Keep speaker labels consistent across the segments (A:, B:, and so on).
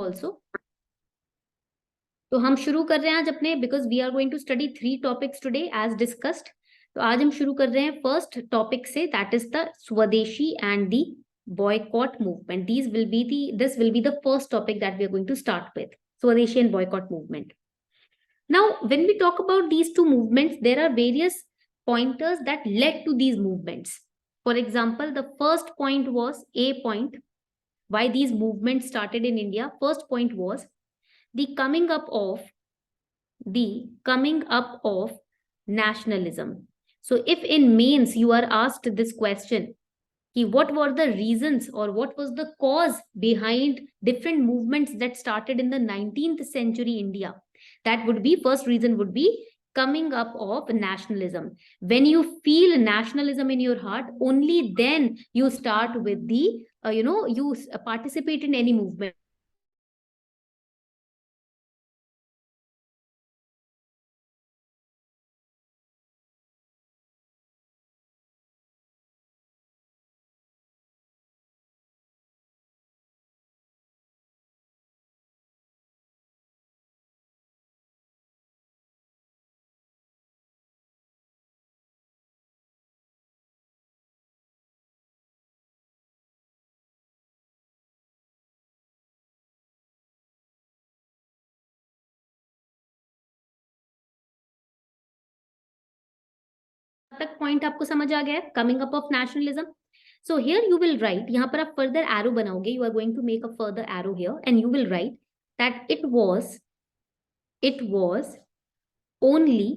A: also. तो हम शुरू कर रहे हैं आज अपने, because we are going to study 3 topics today as discussed. तो आज हम शुरू कर रहे हैं फर्स्ट टॉपिक से, that is the swadeshi and the boycott movement. This will be the first topic that we are going to start with, Swadeshi and boycott movement. Now, when we talk about these two movements, there are various pointers that led to these movements. For example, the first point was A point, why these movements started in India. First point was the coming up of nationalism. So if in mains you are asked this question, what were the reasons or what was the cause behind different movements that started in the 19th century India, that would be, first reason would be coming up of nationalism. When you feel nationalism in your heart, only then you start with the you participate in any movement. तक point आपको समझ आ गया है, coming up of nationalism. So here you will write, यहाँ पर आप further arrow बनाओगे, you are going to make a further arrow here and you will write that it was only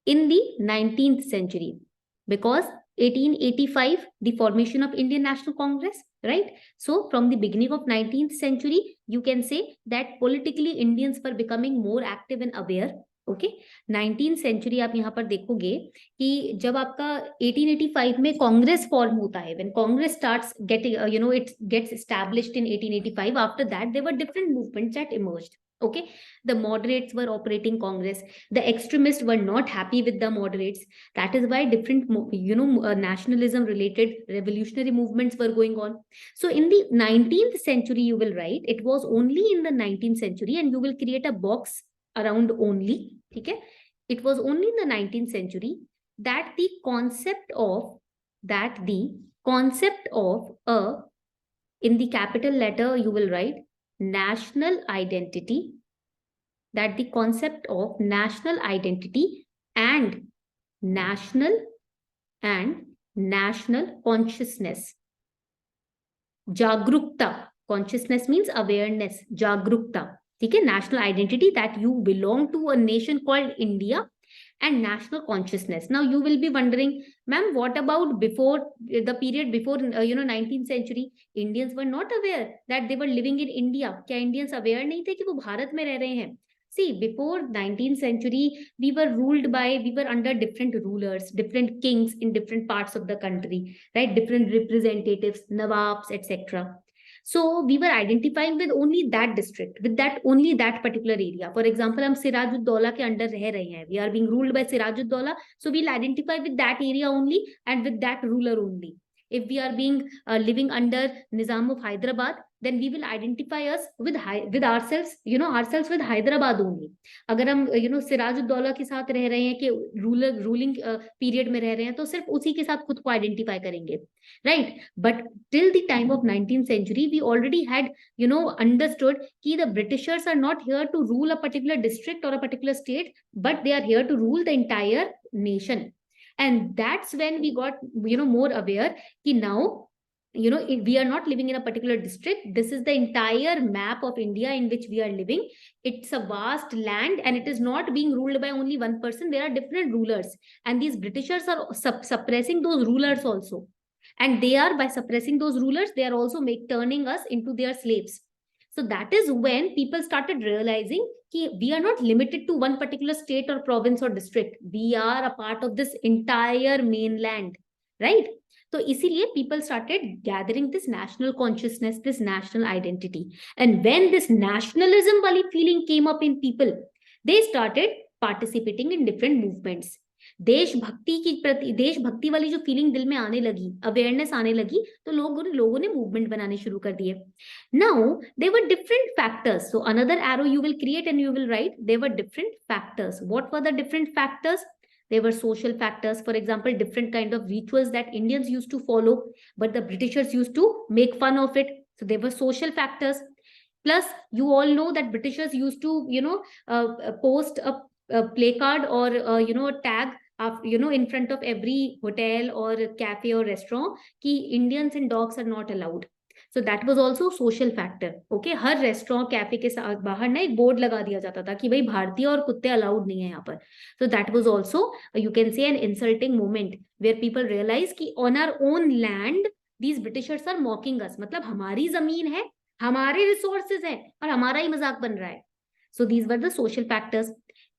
A: in the 19th century, because 1885 the formation of Indian National Congress, right? So from the beginning of 19th century you can say that politically Indians were becoming more active and aware. Okay, 19th century आप यहाँ पर देखोगे कि जब आपका 1885 में Congress form होता है, when Congress starts getting it gets established in 1885, after that there were different movements that emerged. Okay, the moderates were operating Congress, the extremists were not happy with the moderates. That is why different nationalism related revolutionary movements were going on. So in the 19th century you will write it was only in the 19th century, and you will create a box around only. Okay, it was only in the 19th century that the concept of a, in the capital letter you will write national identity, that the concept of national identity and national consciousness, jagrukta, consciousness means awareness, jagrukta, ठीक है, national identity, that you belong to a nation called India, and national consciousness. Now you will be wondering, ma'am, what about before the period before 19th century? Indians were not aware that they were living in India. क्या Indians aware नहीं थे कि वो भारत में रह रहे हैं? See, before 19th century we were under different rulers, different kings in different parts of the country, right? Different representatives, nawabs, etc. So we were identifying with only that district, with only that particular area. For example, हम सिराजुद्दौला के under रह रहे हैं, we are being ruled by Siraj-ud-Daulah, so we'll identify with that area only and with that ruler only. If we are being living under Nizam of Hyderabad, then we will identify us with ourselves, ourselves with Hyderabad only. अगर हम सिराजुद्दौला के साथ रह रहे हैं, कि ruling period में रह रहे हैं, तो सिर्फ उसी के साथ खुद को आइडेंटिफाई करेंगे, right? But till the time of 19th century we already had understood कि the Britishers are not here to rule a particular district or a particular state, but they are here to rule the entire nation. And that's when we got more aware कि now we are not living in a particular district. This is the entire map of India in which we are living. It's a vast land and it is not being ruled by only one person. There are different rulers, and these Britishers are suppressing those rulers also. And they are, by suppressing those rulers, they are also turning us into their slaves. So that is when people started realizing that we are not limited to one particular state or province or district. We are a part of this entire mainland, right? So इसीलिए people started gathering this national consciousness, this national identity. And when this nationalism wali feeling came up in people, they started participating in different movements. देशभक्ति की प्रति, देशभक्ति वाली जो feeling दिल में आने लगी, अवेयरनेस आने लगी, तो लोगों ने मूवमेंट बनाने शुरू कर दिए. Now there were different factors. So another arrow you will create and you will write there were different factors. What were the different factors? There were social factors, for example, different kind of rituals that Indians used to follow, but the Britishers used to make fun of it. So there were social factors. Plus, you all know that Britishers used to, post a placard or, a tag, in front of every hotel or cafe or restaurant, ki Indians and dogs are not allowed. So that was also social factor. Okay, her restaurant cafe के बाहर ना एक board लगा दिया जाता था कि भाई भारतीय और कुत्ते अलाउड नहीं है यहाँ पर. So that was also, you can say, an insulting moment where people realize कि on our own land these Britishers are mocking us. मतलब हमारी जमीन है, हमारे रिसोर्सेज है और हमारा ही मजाक बन रहा है. So these were the social factors.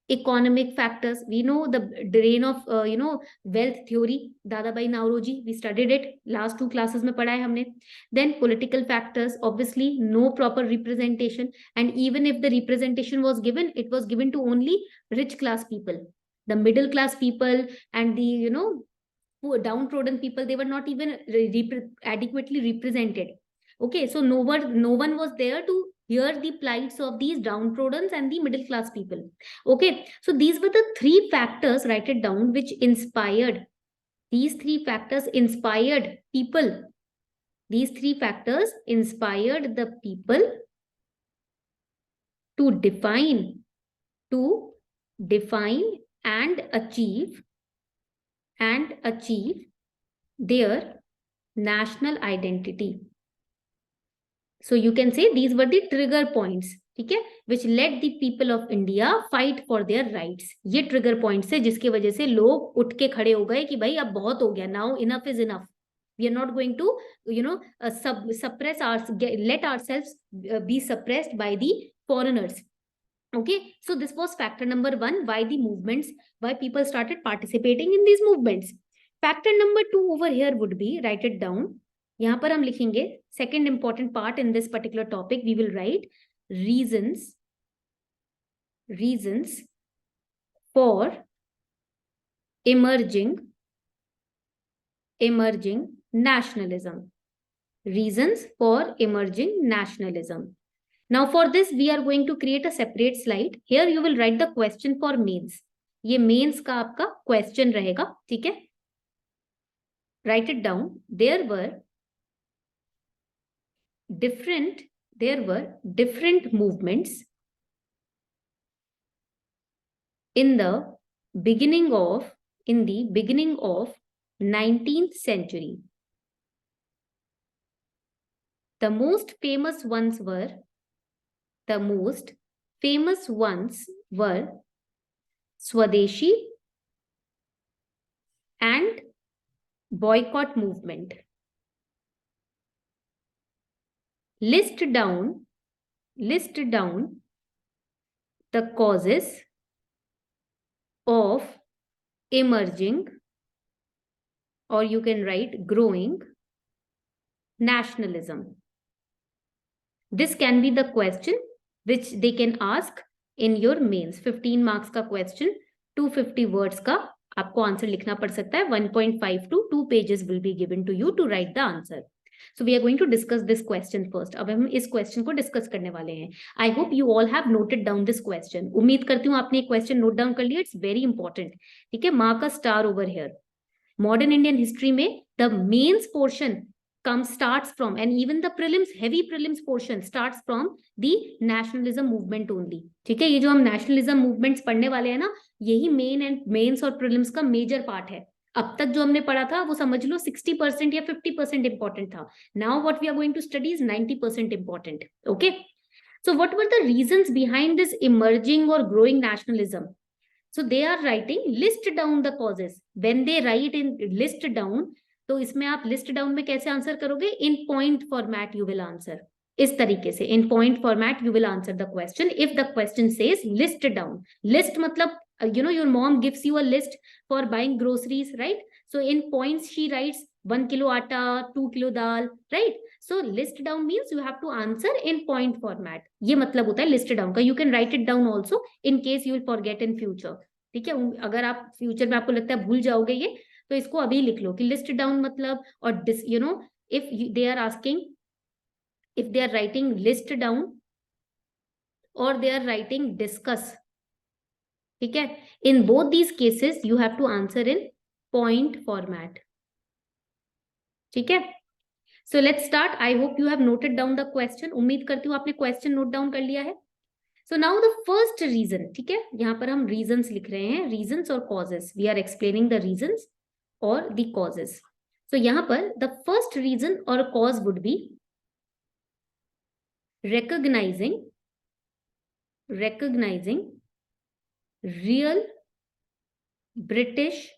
A: Economic factors, we know the reign of wealth theory, Dadabhai Nauroji, we studied it last 2 classes में पढ़ा है हमने. Then political factors, obviously no proper representation, and even if the representation was given, it was given to only rich class people. The middle class people and the poor downtrodden people, they were not even adequately represented. Okay, so no one was there to hear the plights of these downtrodden and the middle class people. Okay, so these were the 3 factors, write it down, which inspired, these 3 factors inspired people. These 3 factors inspired the people to define and achieve their national identity. So you can say these were the trigger points, ठीक है, which led the people of India fight for their rights. ये trigger points है जिसकी वजह से लोग उठ के खड़े हो गए कि भाई अब बहुत हो गया, now enough is enough. We are not going to suppress let ourselves be suppressed by the foreigners. Okay, so this was factor number 1, why people started participating in these movements. Factor number 2 over here would be, write it down, यहाँ पर हम लिखेंगे second important part in this particular topic, we will write reasons for emerging nationalism. Reasons for emerging nationalism. Now for this we are going to create a separate slide. Here you will write the question for mains. ये mains का आपका question रहेगा, ठीक है? Write it down. There were different movements in the beginning of 19th century. The most famous ones were Swadeshi and boycott movement. List down the causes of emerging, or you can write growing, nationalism. This can be the question which they can ask in your mains. 15 marks का question, 250 words का आपको answer लिखना पड़ सकता है. 1.5 to 2 pages will be given to you to write the answer. So we are going to discuss this question first. अब हम इस question को discuss करने वाले हैं. I hope you all have noted down this question. उम्मीद करती हूँ आपने question note down कर लिया. It's very important. ठीक है, mark a star over here. Modern Indian history में the mains portion starts from, and even the heavy prelims portion starts from the nationalism movement only. ठीक है, ये जो हम nationalism movements पढ़ने वाले हैं ना, यही mains और prelims का major part है. अब तक जो हमने पढ़ा था वो समझ लो 60% या 50% important था. Now what we are going to study is 90% important. Okay, so what were the reasons behind this emerging or growing nationalism? So they are writing list down the causes. When they write in list down, तो इसमें आप list down में कैसे answer करोगे? In point format you will answer. इस तरीके से in point format you will answer the question. If the question says list down, list मतलब your mom gives you a list for buying groceries, right? So in points she writes 1 kilo atta, 2 kilo dal, right? So list down means you have to answer in point format. ये मतलब होता है list down का. You can write it down also in case you will forget in future. ठीक है, अगर आप future में आपको लगता है भूल जाओगे ये, तो इसको अभी लिख लो कि लिस्ट डाउन मतलब, और you know if they are asking, if they are writing list down or they are writing discuss, ठीक है, in both these cases you have to answer in point format. ठीक है, so let's start. I hope you have noted down the question. उम्मीद करती हूँ आपने question note down कर लिया है. So now the first reason, ठीक है, यहाँ पर हम reasons लिख रहे हैं, reasons और causes. We are explaining the reasons or the causes. So यहाँ पर the first reason or cause would be recognizing real British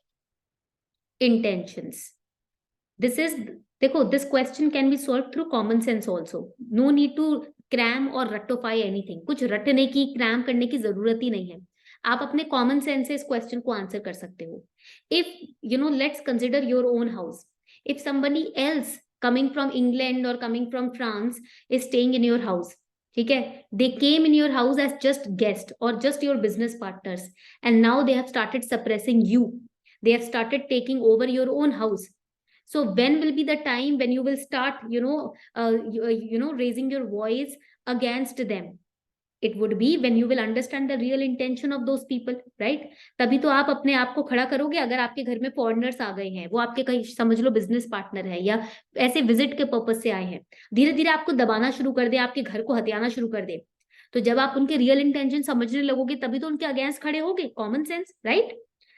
A: intentions. This is, देखो, this question can be solved through common sense also. No need to cram or ratify anything. कुछ रटने की, cram करने की जरूरत ही नहीं है. आप अपने common sense से इस question को answer कर सकते हो. If, let's consider your own house. If somebody else coming from England or coming from France is staying in your house, ठीक है, they came in your house as just guest or just your business partners, and now they have started suppressing you. They have started taking over your own house. So when will be the time when you will start, raising your voice against them? It would be when you will understand the real intention of those people, right? तभी तो आप अपने आप को खड़ा करोगे. अगर आपके घर में फॉरेनर्स आ गए हैं, वो आपके कहीं समझ लो बिजनेस पार्टनर है या ऐसे विजिट के पर्पज से आए हैं, धीरे धीरे आपको दबाना शुरू कर दे, आपके घर को हथियाना शुरू कर दे, तो जब आप उनके रियल इंटेंशन समझने लगोगे तभी तो उनके अगेंस्ट खड़े होगे. Common sense, right?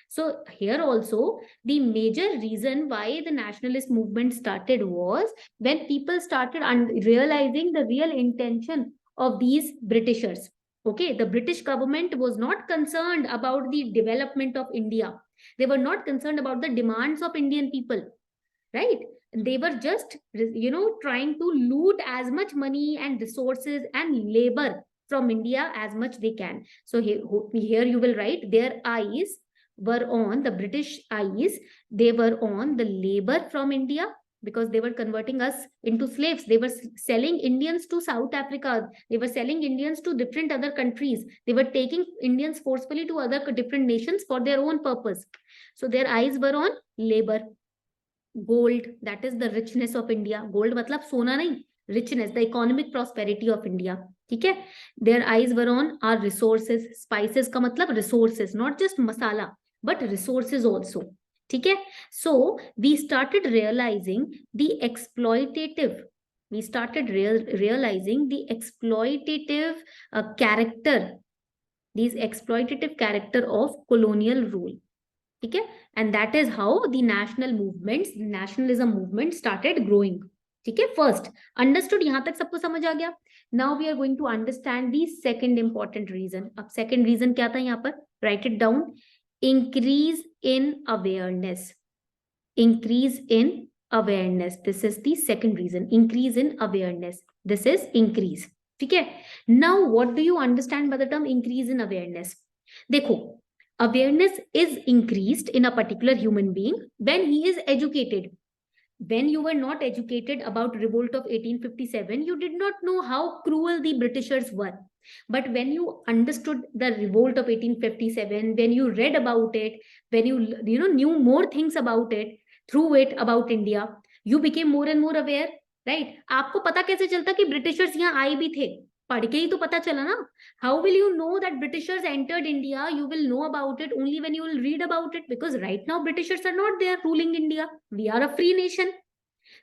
A: So here also the major reason why the nationalist movement started was when people started realizing the real intention of these Britishers. Okay, the British government was not concerned about the development of India. They were not concerned about the demands of Indian people, right? They were just, trying to loot as much money and resources and labor from India as much they can. So here you will write, their eyes were on, the British eyes, they were on the labor from India, because they were converting us into slaves. They were selling Indians to South Africa. They were selling Indians to different other countries. They were taking Indians forcefully to other different nations for their own purpose. So their eyes were on labor. Gold, that is the richness of India. Gold मतलब सोना नहीं, richness, the economic prosperity of India. ठीक है, their eyes were on our resources. Spices का मतलब resources, not just masala, but resources also. ठीक है, so we started realizing the exploitative, character, these exploitative character of colonial rule. ठीक है, and that is how the nationalism movement started growing. ठीक है, first understood, यहां तक सबको समझ आ गया. Now we are going to understand the second important reason. अब second reason क्या था यहाँ पर? Write it down. Increase in awareness. This is the second reason. Increase in awareness. This is increase. ठीक है, now what do you understand by the term increase in awareness? देखो, awareness is increased in a particular human being when he is educated. When you were not educated about revolt of 1857, you did not know how cruel the Britishers were. But when you understood the revolt of 1857, when you read about it, when you knew more things about it, through it about India, you became more and more aware, right? आपको पता कैसे चलता कि Britishers यहाँ आए भी थे? पढ़ के ही तो पता चला ना. How will you know that Britishers entered India? You will know about it only when you will read about it, because right now Britishers are not there ruling India. We are a free nation.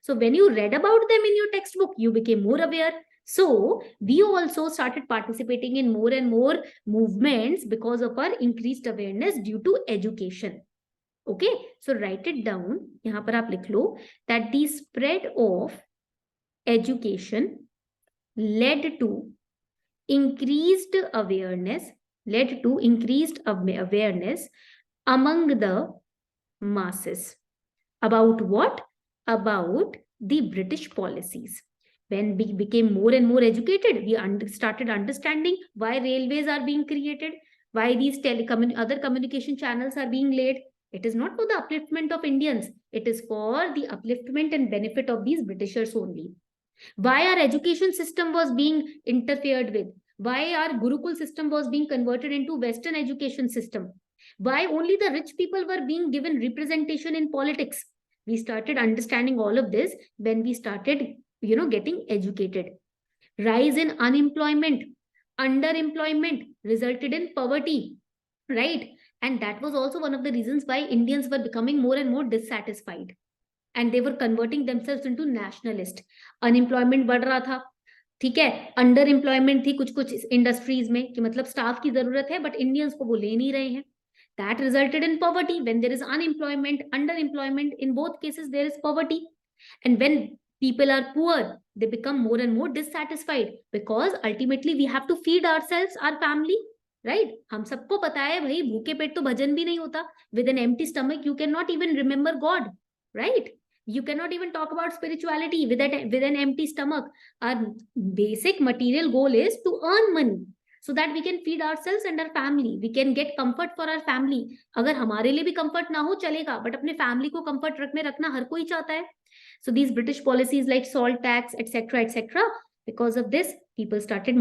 A: So when you read about them in your textbook, you became more aware. So we also started participating in more and more movements because of our increased awareness due to education. Okay, so write it down. यहाँ पर आप लिख लो that the spread of education led to increased awareness among the masses. About what? About the British policies. When we became more and more educated, we started understanding why railways are being created, why these other communication channels are being laid. It is not for the upliftment of Indians. It is for the upliftment and benefit of these Britishers only. Why our education system was being interfered with. Why our Gurukul system was being converted into Western education system. Why only the rich people were being given representation in politics? We started understanding all of this when we started, getting educated. Rise in unemployment, underemployment resulted in poverty, right? And that was also one of the reasons why Indians were becoming more and more dissatisfied, and they were converting themselves into nationalist. Unemployment बढ़ रहा था, ठीक है, under employment थी कुछ कुछ industries में कि मतलब स्टाफ की जरूरत है बट इंडियंस को वो ले नहीं रहे हैं. That resulted in poverty. When there is unemployment, underemployment, in both cases there is poverty. And when people are poor, they become more and more dissatisfied because ultimately we have to feed ourselves, our family, right? हम सबको पता है भाई भूखे पेट तो भजन भी नहीं होता. With an empty stomach you cannot even remember God, right? You cannot even talk about spirituality with an empty stomach. Our basic material goal is to earn money so that we can feed ourselves and our family. We can get comfort for our family. अगर हमारे लिए भी comfort ना हो चलेगा, but अपने family को comfort में रखना हर कोई चाहता है. So these British policies like salt tax, etc., because of this, people started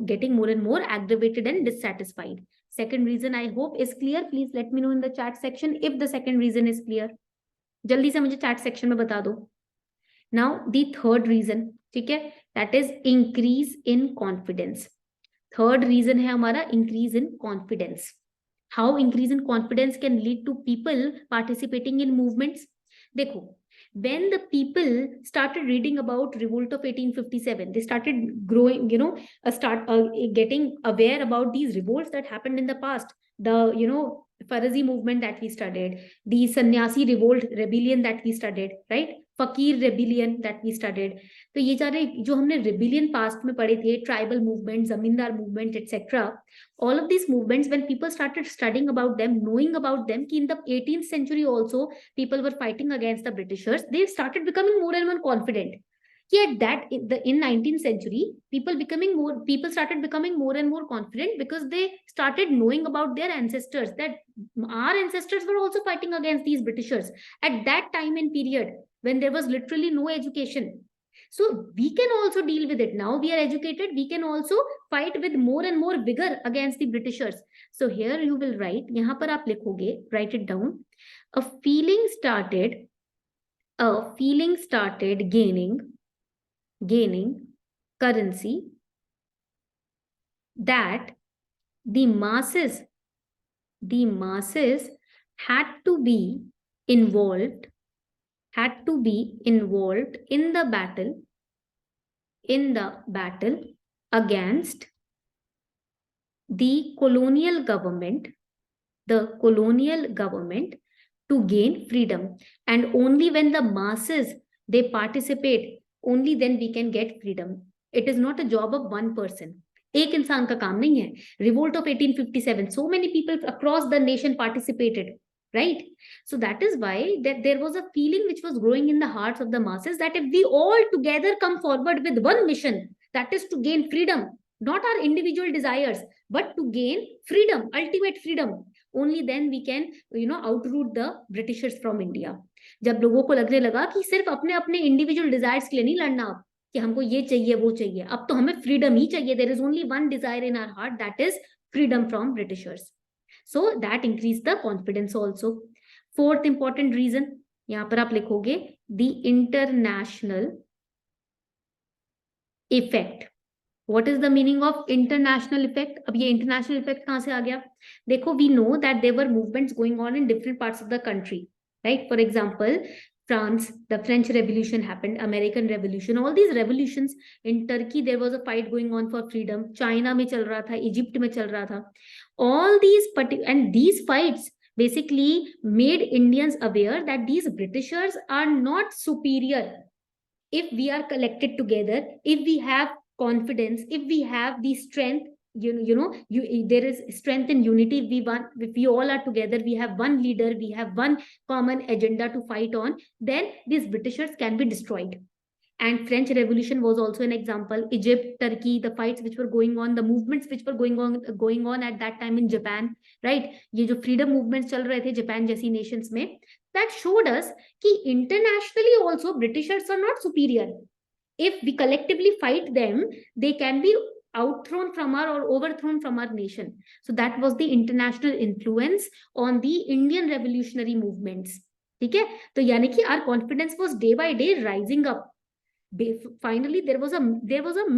A: getting more and more aggravated and dissatisfied. Second reason I hope is clear. Please let me know in the chat section if the second reason is clear. जल्दी से मुझे chat section में बता दो. Now the third reason, ठीक है, that is increase in confidence. Third reason है हमारा increase in confidence. How increase in confidence can lead to people participating in movements. देखो, when the people started reading about revolt of 1857, they started growing, getting aware about these revolts that happened in the past. The Farazi movement that we studied, the Sannyasi revolt rebellion that we studied, right? Fakir rebellion that we studied. तो ये सारे जो हमने rebellion past में पढ़े थे, tribal movement, zamindar movement, etc., all of these movements, when people started studying about them, knowing about them, कि in the 18th century also people were fighting against the Britishers, they started becoming more and more confident. Yet that in 19th century, people started becoming more and more confident because they started knowing about their ancestors, that our ancestors were also fighting against these Britishers at that time and period when there was literally no education. So we can also deal with it. Now we are educated, we can also fight with more and more vigor against the Britishers. So here you will write, yahan par aap likhoge, write it down. A feeling started gaining currency that the masses had to be involved in the battle against the colonial government to gain freedom. And only when the masses they participate, only then we can get freedom. It is not a job of one person. एक इंसान का काम नहीं है. Revolt of 1857, so many people across the nation participated, right? So that is why that there was a feeling which was growing in the hearts of the masses that if we all together come forward with one mission, that is to gain freedom, not our individual desires, but to gain freedom, ultimate freedom, only then we can outroot the Britishers from India. जब लोगों को लगने लगा कि सिर्फ अपने अपने individual desires के लिए नहीं लड़ना अब, कि हमको ये चाहिए वो चाहिए, अब तो हमें फ्रीडम ही चाहिए. There is only one desire in our heart, that is freedom from Britishers. So that increase the confidence also. Fourth important reason यहां पर आप लिखोगे the international effect. What is the meaning of international effect? अब ये international effect कहाँ से आ गया? देखो, we know that there were movements going on in different parts of the country, right? For example, France, the French Revolution happened, American Revolution, all these revolutions. In Turkey, there was a fight going on for freedom. China में चल रहा था, Egypt में चल रहा था. All these and these fights basically made Indians aware that these Britishers are not superior. If we are collected together, if we have confidence, if we have the strength, there is strength in unity. If we all are together, we have one leader, we have one common agenda to fight on, then these Britishers can be destroyed. And French Revolution was also an example. Egypt, Turkey, the fights which were going on, the movements which were going on at that time in Japan, right? ये जो freedom movements चल रहे थे Japan जैसी nations में, that showed us कि internationally also Britishers are not superior. If we collectively fight them, they can be outthrown from our or overthrown from our nation. So that was the international influence on the Indian revolutionary movements. ठीक है, तो यानी कि our confidence was day by day rising up. Finally there was a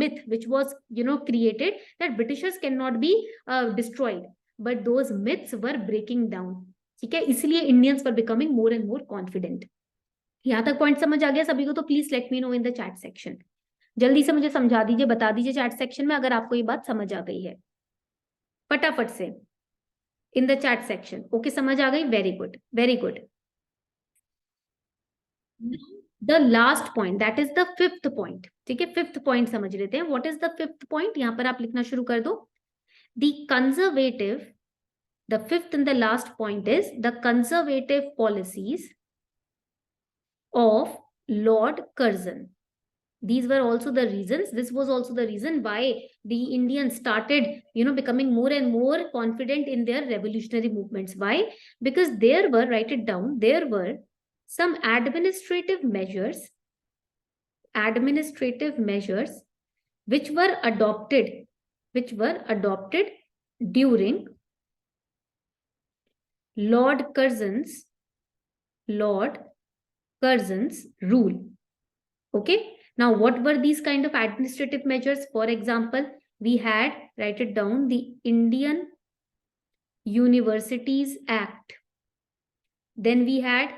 A: myth which was created that Britishers cannot be destroyed, but those myths were breaking down. ठीक है, इसलिए Indians were becoming more and more confident. यहाँ तक point समझ आ गया सभी को? तो please let me know in the chat section. जल्दी से मुझे समझा दीजिए, बता दीजिए चैट सेक्शन में अगर आपको ये बात समझ आ गई है, फटाफट से इन द चैट सेक्शन. ओके, समझ आ गई, very good very good. The last point, that is the fifth point. ठीक है, फिफ्थ पॉइंट समझ लेते हैं. What is the fifth point? यहाँ पर आप लिखना शुरू कर दो. The conservative, the fifth and the last point is the conservative policies of Lord Curzon. These were also the reasons, this was also the reason why the Indians started becoming more and more confident in their revolutionary movements. Why? Because there were, write it down, there were some administrative measures which were adopted during Lord Curzon's rule. Okay, now what were these kind of administrative measures? For example, we had, write it down, the Indian Universities Act. Then we had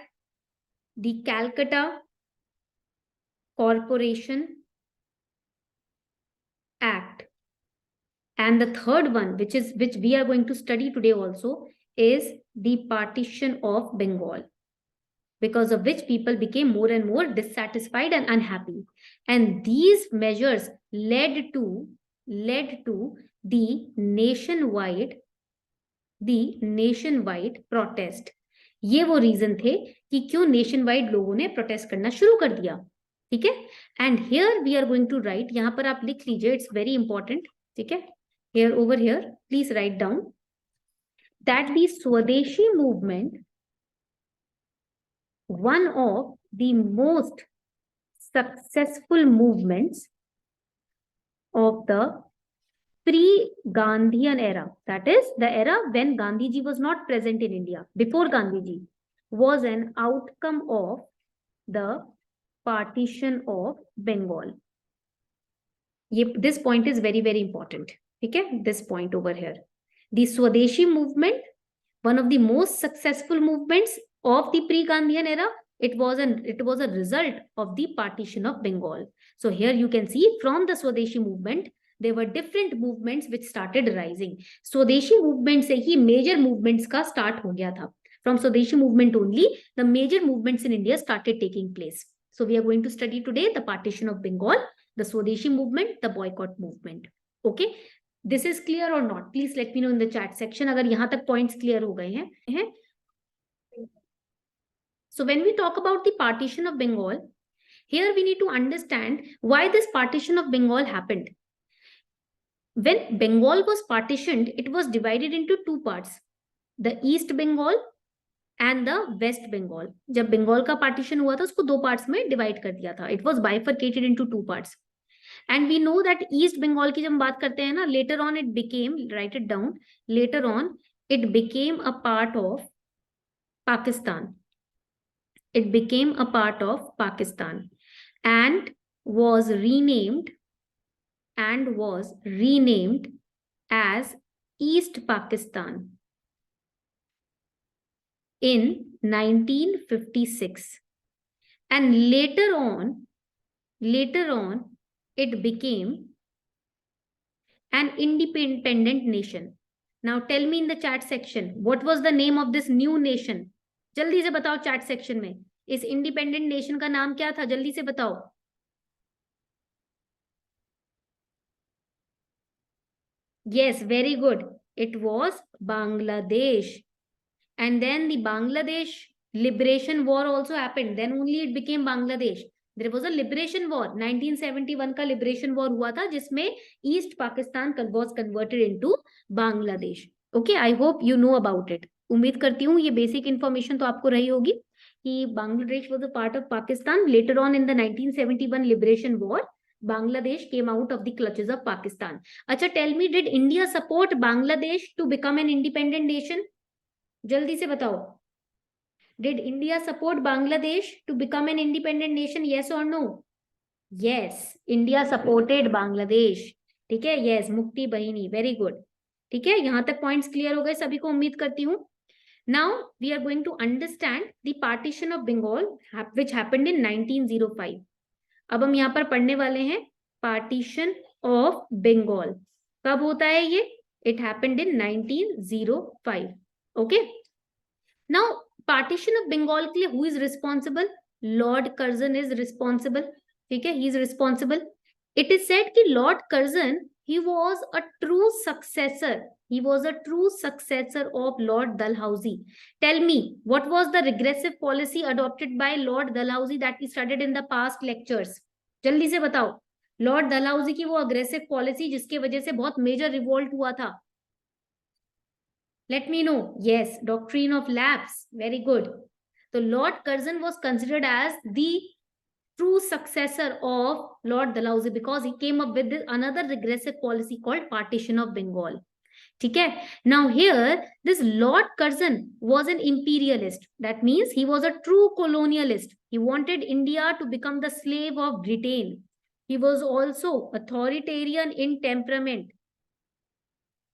A: the Calcutta Corporation Act. And the third one, which we are going to study today also, is the Partition of Bengal, because of which people became more and more dissatisfied and unhappy. And these measures led to the nationwide protest. ये वो reason थे कि क्यों nation wide लोगों ने protest करना शुरू कर दिया. ठीक है, and here we are going to write, यहाँ पर आप लिख लीजिए, इट्स वेरी इंपॉर्टेंट. ठीक है, here over here please write down that the स्वदेशी movement, one of the most successful movements of the pre-Gandhian era, that is the era when Gandhiji was not present in India, before Gandhiji, was an outcome of the partition of Bengal. This point is very very important. Okay, this point over here, the Swadeshi movement, one of the most successful movements of the pre-Gandhian era, it was a result of the partition of Bengal. So here you can see from the Swadeshi movement there were different movements which started rising. Swadeshi movement से ही major movements का start हो गया था. From Swadeshi movement only the major movements in India started taking place. So we are going to study today the partition of Bengal, the Swadeshi movement, the boycott movement. Okay, this is clear or not? Please let me know in the chat section अगर यहाँ तक points clear हो गए हैं. So when we talk about the partition of Bengal, here we need to understand why this partition of Bengal happened. When Bengal was partitioned, it was divided into two parts, the East Bengal and the West Bengal. जब Bengal का partition हुआ था उसको दो parts में divide कर दिया था. It was bifurcated into two parts. And we know that East Bengal की जब हम बात करते हैं ना, later on it became, write it down, later on it became a part of Pakistan. It became a part of Pakistan and was renamed as East Pakistan in 1956. And later on it became an independent nation. Now tell me in the chat section, what was the name of this new nation? जल्दी से बताओ chat section में, इस independent nation का नाम क्या था? जल्दी से बताओ. Yes, very good. It was Bangladesh. And then the Bangladesh liberation war also happened. Then only it became Bangladesh. There was a liberation war. 1971 का liberation war हुआ था जिसमें East Pakistan was converted into Bangladesh. Okay, I hope you know about it. उम्मीद करती हूँ ये basic information तो आपको रही होगी कि Bangladesh was a part of Pakistan. Later on in the 1971 liberation war Bangladesh came out of the clutches of Pakistan. Acha, tell me, did India support Bangladesh to become an independent nation? Jaldi se batao. Did India support Bangladesh to become an independent nation? Yes or no? Yes, India supported Bangladesh. ठीक है, yes, मुक्ति बहिनी, very good. ठीक है, यहां तक points clear हो गए सभी को, उम्मीद करती हूँ. Now we are going to understand the partition of Bengal which happened in 1905. अब हम यहाँ पर पढ़ने वाले हैं partition of Bengal. कब होता है ये? It happened in 1905. Okay. Now partition of Bengal के लिए who is responsible? Lord Curzon is responsible. ठीक है, he is responsible. It is said कि Lord Curzon, he was a true successor. He was a true successor of Lord Dalhousie. Tell me, what was the regressive policy adopted by Lord Dalhousie that we studied in the past lectures? जल्दी से बताओ. Lord Dalhousie की वो aggressive policy जिसके वजह से बहुत major revolt हुआ था. Let me know. Yes, doctrine of lapse. Very good. So Lord Curzon was considered as the true successor of Lord Dalhousie because he came up with another regressive policy called partition of Bengal. Okay. Now here, this Lord Curzon was an imperialist. That means he was a true colonialist. He wanted India to become the slave of Britain. He was also authoritarian in temperament.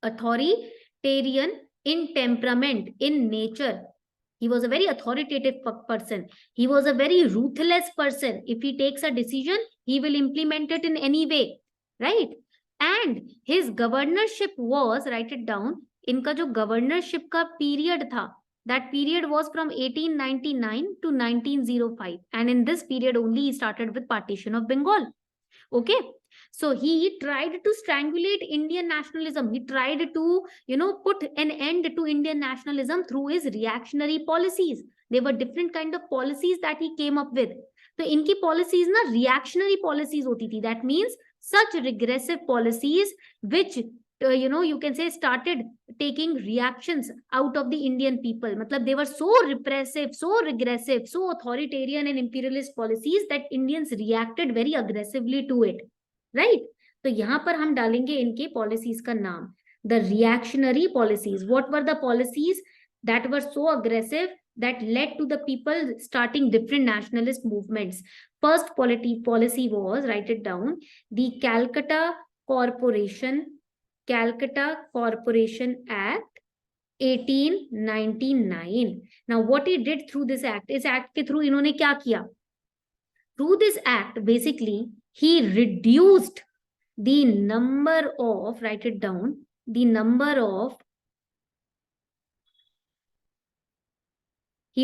A: Authoritarian in temperament, in nature. He was a very authoritative person. He was a very ruthless person. If he takes a decision, he will implement it in any way, right? And his governorship was, write it down, इनका जो governorship का period था, that period was from 1899 to 1905. And in this period only he started with partition of Bengal. Okay. So he tried to strangulate Indian nationalism. He tried to, put an end to Indian nationalism through his reactionary policies. There were different kind of policies that he came up with. So इनकी policies ना reactionary policies होती थी. That means such regressive policies which you can say started taking reactions out of the Indian people. मतलब they were so repressive, so regressive, so authoritarian and imperialist policies that Indians reacted very aggressively to it. Right? तो यहाँ पर हम डालेंगे इनके policies का नाम. The reactionary policies. What were the policies that were so aggressive that led to the people starting different nationalist movements? First policy was, write it down, the Calcutta Corporation Act 1899. Now what he did through this act, इस act के through इन्होंने क्या किया? Through this act, basically, he reduced the number of, write it down, he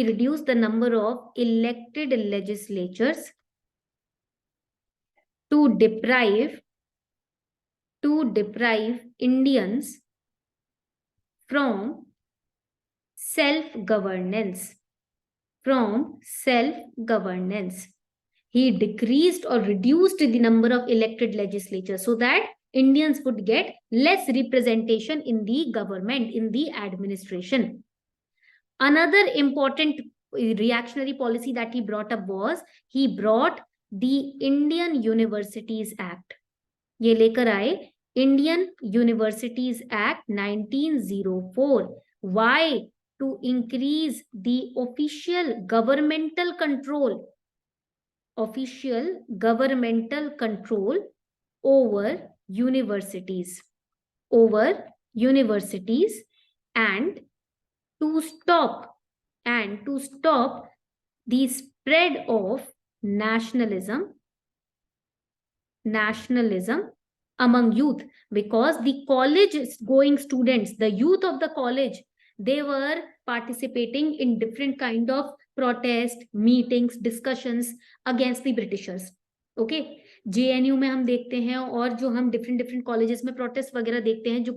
A: reduced the number of elected legislatures to deprive Indians from self-governance. He decreased or reduced the number of elected legislatures so that Indians would get less representation in the government, in the administration. Another important reactionary policy that he brought up was, he brought the Indian Universities Act. ये लेकर आए Indian Universities Act 1904. Why? To increase the official governmental control over universities, and to stop the spread of nationalism among youth, because the college going students, the youth of the college, they were participating in different kind of protest, meetings, discussions against the Britishers. Okay, JNU में हम देखते हैं और जो हम different colleges में protest वगैरह देखते हैं, जो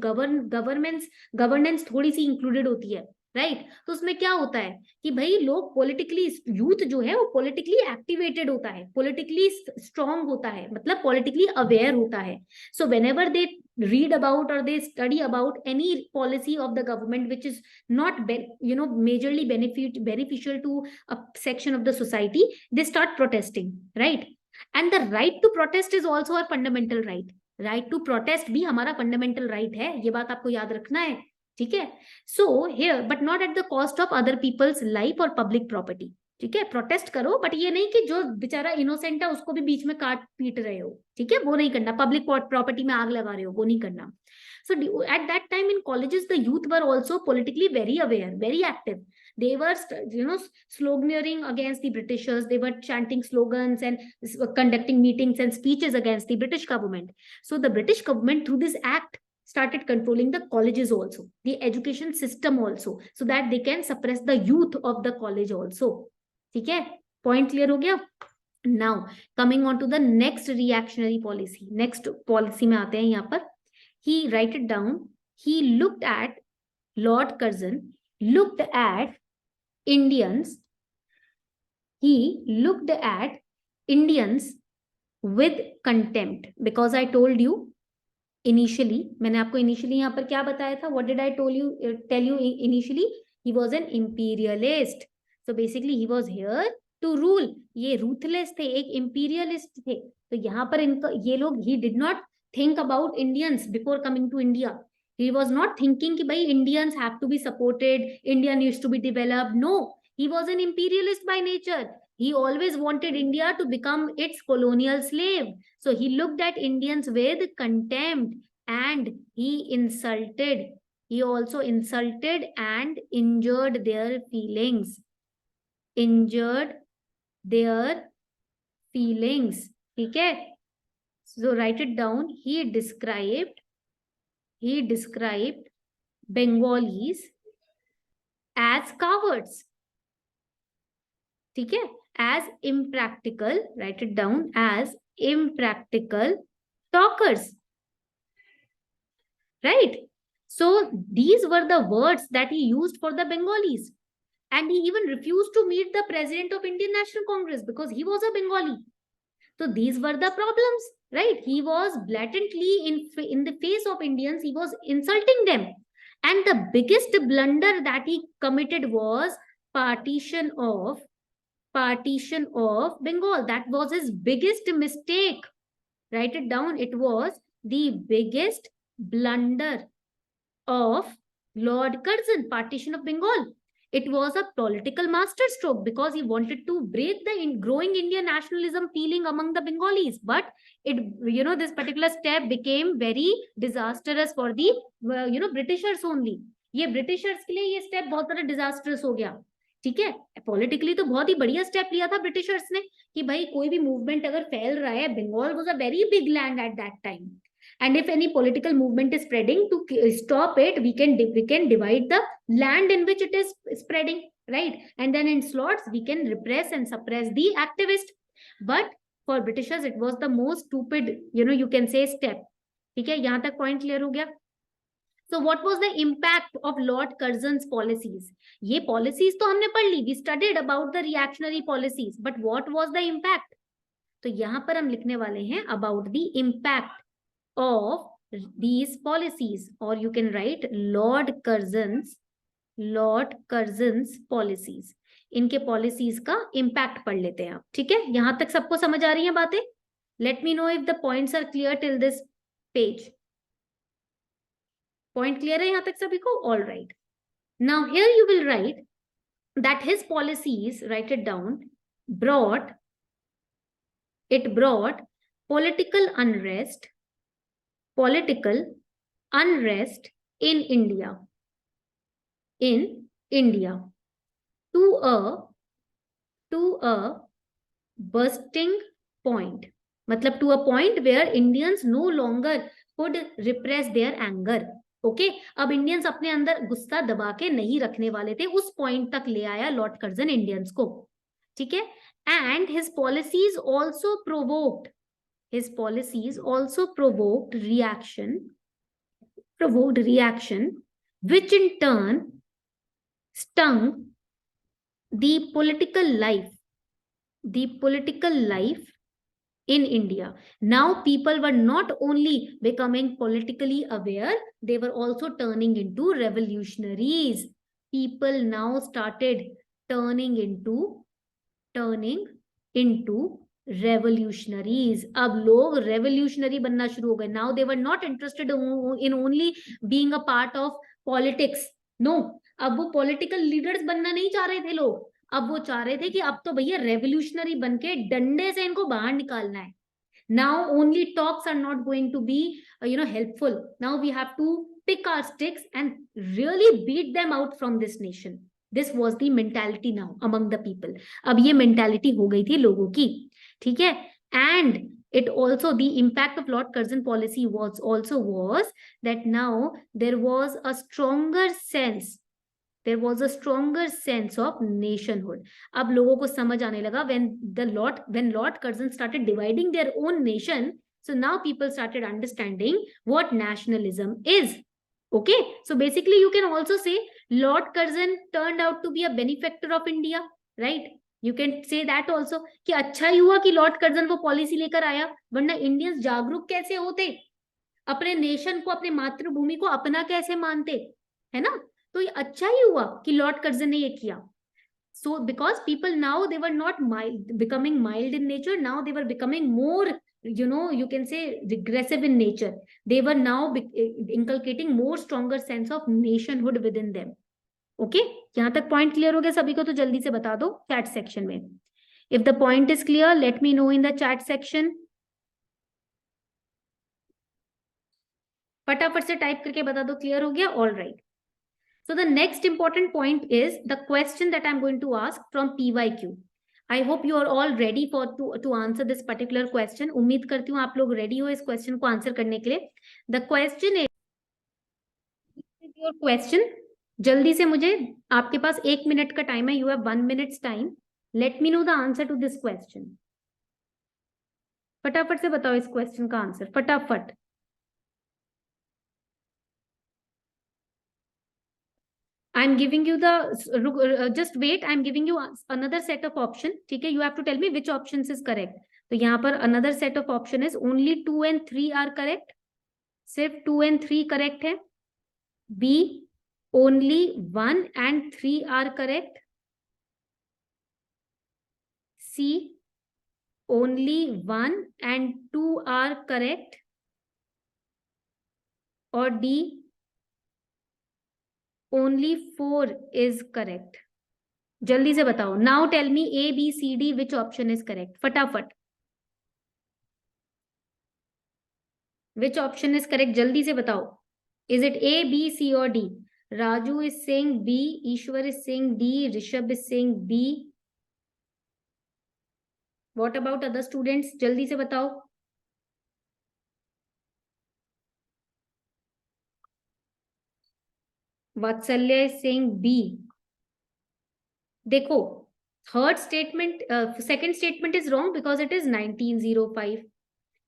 A: governance थोड़ी सी included होती है, राइट? तो उसमें क्या होता है कि भाई लोग पॉलिटिकली, यूथ जो है वो पॉलिटिकली एक्टिवेटेड होता है, पॉलिटिकली स्ट्रॉन्ग होता है, मतलब पॉलिटिकली अवेयर होता है. So whenever they read about or they study about any policy of the government which is not majorly beneficial to a section of the society, they start protesting, right? And the right to protest is also our fundamental right. Right to protest भी हमारा fundamental right है, ये बात आपको याद रखना है. ठीक है. So here but not at the cost of other people's life और पब्लिक प्रॉपर्टी. ठीक है, प्रोटेस्ट करो बट ये नहीं कि जो बेचारा इनोसेंट है उसको भी बीच में काट पीट रहे हो. ठीक है, वो नहीं करना. पब्लिक प्रॉपर्टी में आग लगा रहे हो, वो नहीं करना. So at that time in colleges, the youth were also politically very aware, very active. They were, sloganeering against the Britishers. They were chanting slogans and conducting meetings and speeches against the British government. So the British government, through this act, started controlling the colleges also, the education system also, so that they can suppress the youth of the college also. ठीक है, point clear हो गया. Now coming on to the next reactionary policy. Next policy में आते हैं यहाँ पर. He write it down. He looked at Lord Curzon, looked at Indians. He looked at Indians with contempt, because I told you initially, मैंने आपको initially यहाँ पर क्या बताया था? What did I tell you initially? He was an imperialist. So basically he was here to rule. ये ruthless थे, एक imperialist थे. तो यहाँ पर इनका ये लोग, he did not think about Indians before coming to India. He was not thinking कि भाई Indians have to be supported, India needs to be developed. No, he was an imperialist by nature. He always wanted India to become its colonial slave. So he looked at Indians with contempt and he also insulted and injured their feelings. Injured their feelings. Okay? So write it down. He described Bengalis as cowards. Okay? As impractical, write it down, as impractical talkers. Right? So these were the words that he used for the Bengalis. And he even refused to meet the president of Indian National Congress because he was a Bengali. So these were the problems, right? He was blatantly in the face of Indians, he was insulting them. And the biggest blunder that he committed was partition of Bengal. That was his biggest mistake. Write it down. It was the biggest blunder of Lord Curzon, partition of Bengal. It was a political masterstroke because he wanted to break the growing Indian nationalism feeling among the Bengalis. But this particular step became very disastrous for the Britishers only. ये Britishers के लिए ये step बहुत ज़्यादा disastrous हो गया. ठीक है, पॉलिटिकली तो बहुत ही बढ़िया स्टेप लिया था ब्रिटिशर्स ने कि भाई कोई भी मूवमेंट अगर फैल रहा है, Bengal was a very big land at that time, and if any political movement is spreading, to stop it, we can divide the land in which it is spreading, right? And then in slots we can repress and suppress the activist. But for Britishers it was the most stupid, you can say, step. ठीक है, यहाँ तक point clear हो गया. So what was the impact of Lord Curzon's policies? ये policies तो हमने पढ़ ली, we studied about the reactionary policies, but what was the impact? तो यहाँ पर हम लिखने वाले हैं about the impact of these policies, or you can write Lord Curzon's policies. इनके policies का impact पढ़ लेते हैं आप. ठीक है, यहाँ तक सबको समझ आ रही हैं बातें? Let me know if the points are clear till this page. Point clear है यहाँ तक सभी को? All right. Now here you will write that his policies, write it down, brought political unrest in India to a bursting point. मतलब to a point where Indians no longer could repress their anger. Okay, अब Indians अपने अंदर गुस्सा दबा के नहीं रखने वाले थे, उस पॉइंट तक ले आया लॉर्ड कर्जन इंडियंस को. ठीक है, and his policies also provoked reaction, which in turn stung the political life in India. Now people were not only becoming politically aware, they were also turning into revolutionaries. People now started turning into revolutionaries. अब लोग revolutionary बनना शुरू हो गए। Now they were not interested in only being a part of politics, no. अब वो political leaders बनना नहीं चाह रहे थे लोग, अब वो चाह रहे थे कि अब तो भैया रेवोल्यूशनरी बन के डंडे से इनको बाहर निकालना है। Now only talks are not going to be helpful. Now we have to pick our sticks and really beat them out from this nation. This was the mentality now among the people. अब ये mentality हो गई थी लोगों की, ठीक है? And it also, the impact of Lord Curzon policy was that now there was a stronger sense, there was a stronger sense of nationhood. अब लोगों को समझ आने लगा when Lord Curzon started dividing their own nation, so now people started understanding what nationalism is. Okay, so basically you can also say Lord Curzon turned out to be a benefactor of India, right? You can say that also कि अच्छा ही हुआ कि Lord Curzon वो policy लेकर आया, वरना Indians जागरूक कैसे होते, अपने नेशन को, अपने मातृभूमि को अपना कैसे मानते, है ना? तो ये अच्छा ही हुआ कि लॉर्ड कर्जन ने ये किया. So because people now, they were not becoming mild in nature, now they were becoming more, you can say regressive in nature. They were now inculcating more stronger sense of nationhood within them. Okay, यहाँ तक point clear हो गया सभी को? तो जल्दी से बता दो चैट सेक्शन में. If the point is clear, let me know in the chat section. फटाफट से टाइप करके बता दो क्लियर हो गया. All right. So the next important point is the question that I'm going to ask from PYQ. I hope you are all ready to answer this particular question. उम्मीद करती हूँ आप लोग ready हो इस question को answer करने के लिए. The question is your question. जल्दी से मुझे, आपके पास 1 मिनट का टाइम है. You have 1 minute's time. Let me know the answer to this question. फटाफट से बताओ इस question का आंसर, फटाफट. I'm giving you the just wait, I'm giving you another set of option. ठीक है, you have to tell me which options is correct. तो यहाँ पर another set of option is only 2 and 3 are correct. सिर्फ 2 and 3 correct है. B, only 1 and 3 are correct. C, only 1 and 2 are correct. Or D, only 4 is correct. जल्दी से बताओ. Now tell me A, B, C, D, which option is correct? फटाफट. Which option is correct? जल्दी से बताओ. Is it A, B, C or D? Raju is saying B, Ishwar is saying D, Rishabh is saying B. What about other students? जल्दी से बताओ. Vatsalya is saying B. देखो, third statement, second statement is wrong because it is 1905.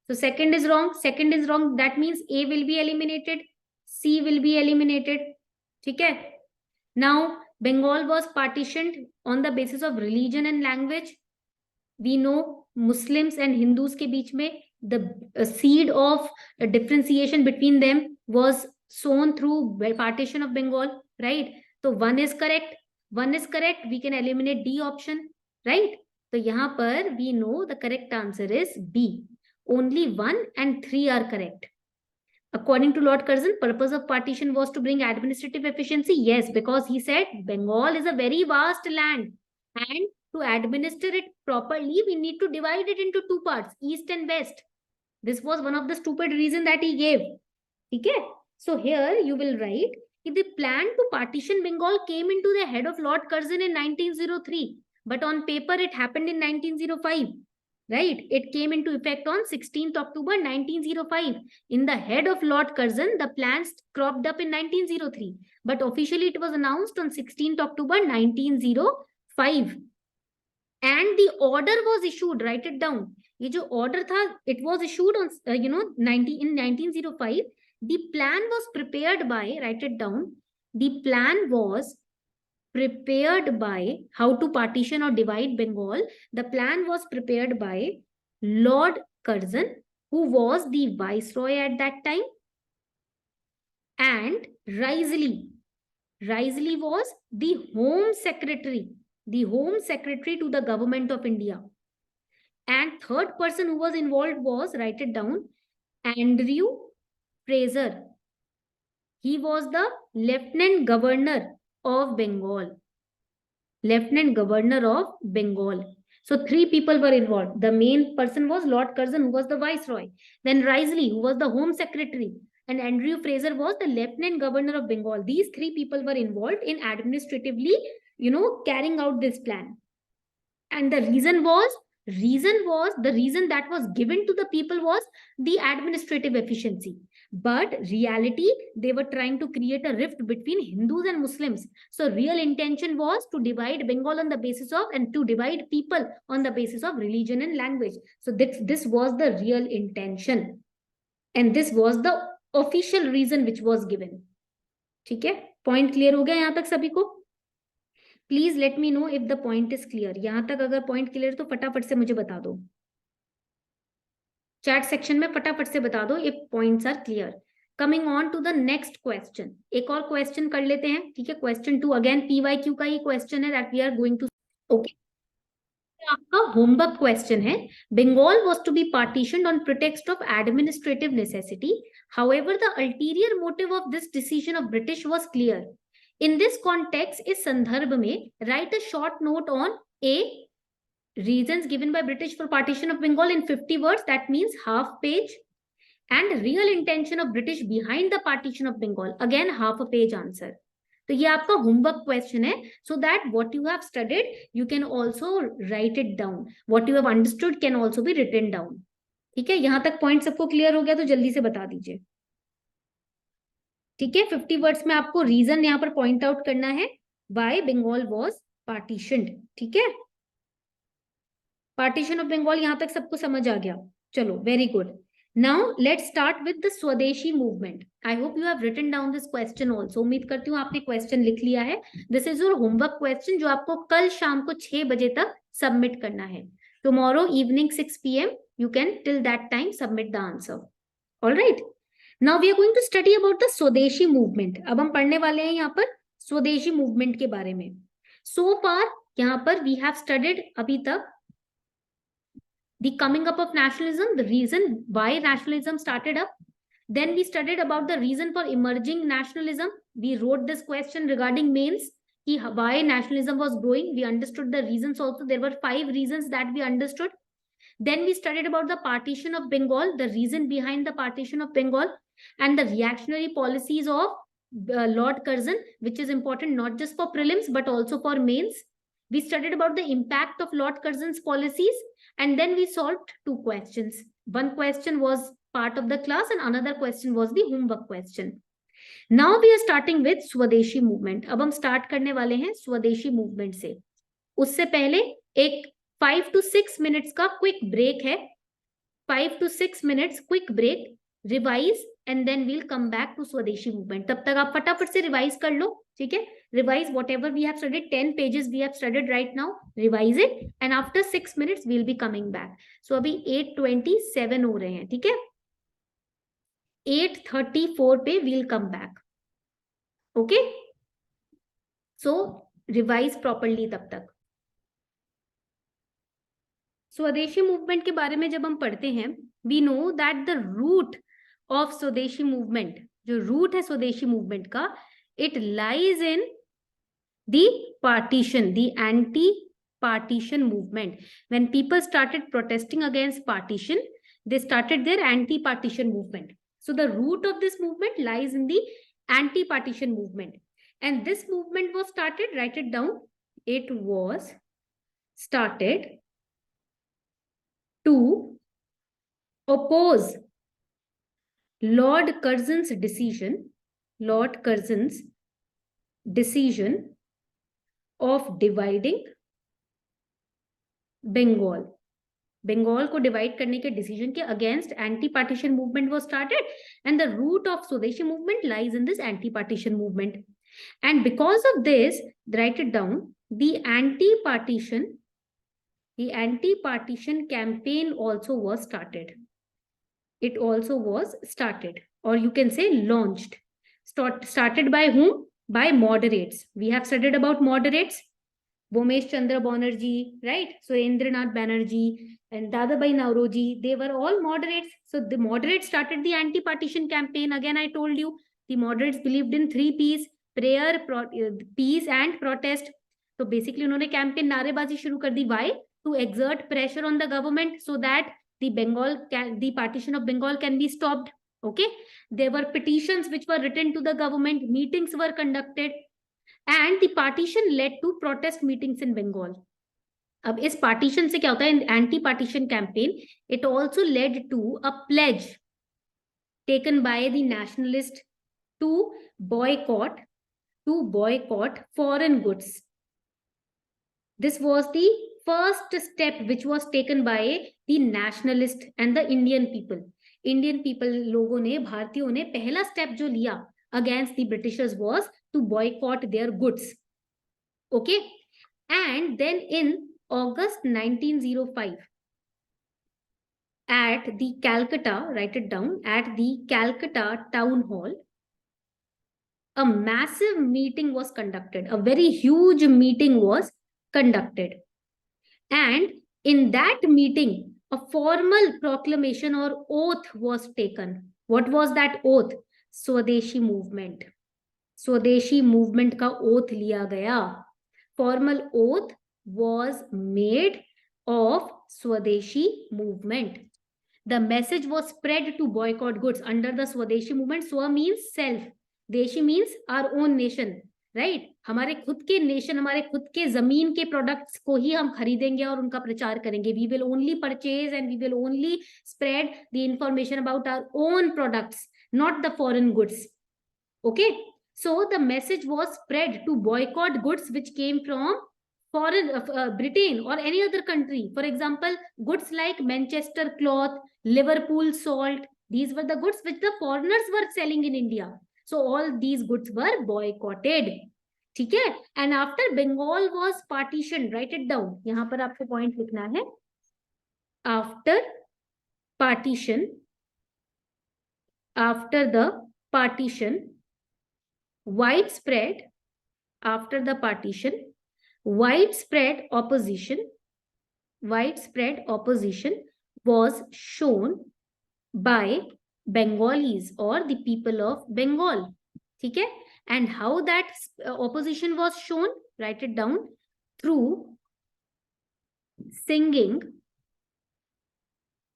A: So second is wrong. Second is wrong. That means A will be eliminated. C will be eliminated. ठीक है? Now, Bengal was partitioned on the basis of religion and language. We know Muslims and Hindus के बीच में the seed of differentiation between them was sown through partition of Bengal, right? So 1 is correct. 1 is correct. We can eliminate D option, right? तो यहाँ पर we know the correct answer is B. Only 1 and 3 are correct. According to Lord Curzon, purpose of partition was to bring administrative efficiency. Yes, because he said Bengal is a very vast land, and to administer it properly, we need to divide it into 2 parts, east and west. This was one of the stupid reasons that he gave. Okay? So here you will write, the plan to partition Bengal came into the head of Lord Curzon in 1903, but on paper it happened in 1905. Right? It came into effect on 16th October 1905. In the head of Lord Curzon, the plans cropped up in 1903, but officially it was announced on 16th October 1905. And the order was issued, write it down. ये जो order था, it was issued on in 1905. The plan was prepared by, write it down. The plan was prepared by how to partition or divide Bengal. The plan was prepared by Lord Curzon, who was the viceroy at that time, and Risley. Risley was the home secretary to the government of India. And third person who was involved was, write it down, Andrew Fraser. He was the Lieutenant Governor of Bengal. Lieutenant Governor of Bengal. So 3 people were involved. The main person was Lord Curzon, who was the Viceroy. Then Risley, who was the Home Secretary. And Andrew Fraser was the Lieutenant Governor of Bengal. These 3 people were involved in administratively, carrying out this plan. And the reason that was given to the people was the administrative efficiency. But reality, they were trying to create a rift between Hindus and Muslims. So real intention was to divide Bengal on the basis of, and to divide people on the basis of religion and language. So this was the real intention. And this was the official reason which was given. ठीक है, point clear हो गया यहाँ तक सभी को? Please let me know if the point is clear. यहां तक अगर पॉइंट क्लियर तो फटाफट से मुझे बता दो, चैट सेक्शन में फटाफट से बता दो if points are clear. Coming on to the next question. एक और क्वेश्चन कर लेते हैं, ठीक है. क्वेश्चन 2 अगेन PYQ का ही क्वेश्चन है that we are going to. Okay, आपका होमवर्क क्वेश्चन है. Bengal was to be partitioned on pretext of administrative necessity. However the ulterior motive of this decision of British was clear. In this context, इस संदर्भ में write a short note on A, reasons given by British for partition of Bengal in 50 words, that means half page, and real intention of British behind the partition of Bengal, again half a page answer. तो ये आपका homework question है, so that what you have studied you can also write it down, what you have understood can also be written down. ठीक है, यहां तक point सबको clear हो गया तो जल्दी से बता दीजिए. ठीक है, 50 वर्ड्स में आपको रीजन यहाँ पर पॉइंट आउट करना है व्हाई बंगाल वाज पार्टीशन्ड. ठीक है, पार्टीशन ऑफ बंगाल यहां तक सबको समझ आ गया. चलो, very good. Now let's start with the स्वदेशी movement. I hope you have written down this question also. उम्मीद करती हूँ आपने क्वेश्चन लिख लिया है. This is your homework question जो आपको कल शाम को 6 बजे तक सबमिट करना है. Tomorrow evening 6 PM you can till that time submit the answer. All right. Now we are going to study about the स्वदेशी मूवमेंट. अब हम पढ़ने वाले हैं यहाँ पर स्वदेशी मूवमेंट के बारे में. So far यहाँ पर we have studied अभी तक the coming up of nationalism, the reason why nationalism started up. Then we studied about the reason for emerging nationalism. We wrote this question regarding mains, why nationalism was growing. We understood the reasons also. There were 5 reasons that we understood. Then we studied about the partition of Bengal, the reason behind the partition of Bengal, and the reactionary policies of Lord Curzon, which is important not just for prelims but also for mains. We studied about the impact of Lord Curzon's policies, and then we solved 2 questions. One question was part of the class and another question was the homework question. Now we are starting with स्वदेशी movement. अब हम start करने वाले हैं स्वदेशी movement से. उससे पहले एक 5 to 6 minutes का quick break है. 5 to 6 minutes quick break, revise, and then we'll come back to स्वदेशी movement. तब तक आप फटाफट से revise कर लो. ठीक है, revise whatever we have studied. 10 pages we have studied right now. Revise it, and after 6 minutes we'll be coming back. So अभी 8:27 हो रहे हैं. ठीक है, 8:34 पे we'll come back. Okay, so revise properly तब तक. स्वदेशी मूवमेंट के बारे में जब हम पढ़ते हैं, we know that the root of स्वदेशी मूवमेंट, जो रूट है स्वदेशी मूवमेंट का, it lies in the partition, the anti-partition movement. When people started protesting against partition, they started their anti-partition movement. So the root of this movement lies in the anti-partition movement. And this movement was started, write it down, it was started to oppose Lord Curzon's decision of dividing Bengal. Bengal को divide करने के decision के against anti partition movement was started, and the root of swadeshi movement lies in this anti partition movement. And because of this, write it down, the anti partition campaign also was started. It also was started, or you can say launched. Started by whom? By moderates. We have studied about moderates. Vomesh Chandra Banerjee, right? Surendranath Banerjee and Dadabhai Nauroji, they were all moderates. So the moderates started the anti-partition campaign. Again, I told you, the moderates believed in 3 P's: prayer, peace and protest. तो basically उन्होंने campaign नारेबाजी शुरू कर दी. Why? To exert pressure on the government so that the partition of Bengal can be stopped. Okay, there were petitions which were written to the government, meetings were conducted, and the partition led to protest meetings in Bengal. अब इस partition से क्या होता है? Anti partition campaign, it also led to a pledge taken by the nationalists to boycott foreign goods. This was the first step which was taken by the nationalist and the Indian people. Indian people लोगों ने, भारतीयों ने पहला step जो लिया against the Britishers was to boycott their goods. Okay, and then in August 1905, at the Calcutta, write it down, at the Calcutta Town Hall, a massive meeting was conducted. A very huge meeting was conducted. And in that meeting, a formal proclamation or oath was taken. What was that oath? Swadeshi movement. Swadeshi movement का oath लिया गया. Formal oath was made of Swadeshi movement. The message was spread to boycott goods under the Swadeshi movement. Swa means self. Deshi means our own nation. Right हमारे खुद के nation, हमारे खुद के जमीन के प्रोडक्ट्स को ही हम खरीदेंगे और उनका प्रचार करेंगे. We will only purchase and we will only spread the information about our own products, not the foreign goods. Okay, so the message was spread to boycott goods which came from foreign Britain or any other country. For example, goods like Manchester cloth, Liverpool salt, these were the goods which the foreigners were selling in India. So all these goods were boycotted. ठीक है. And after Bengal was partitioned, write it down. यहाँ पर आपको point लिखना है. After partition, after the partition, widespread opposition was shown by Bengalis or the people of Bengal. ठीक है. And how that opposition was shown? Write it down. Through singing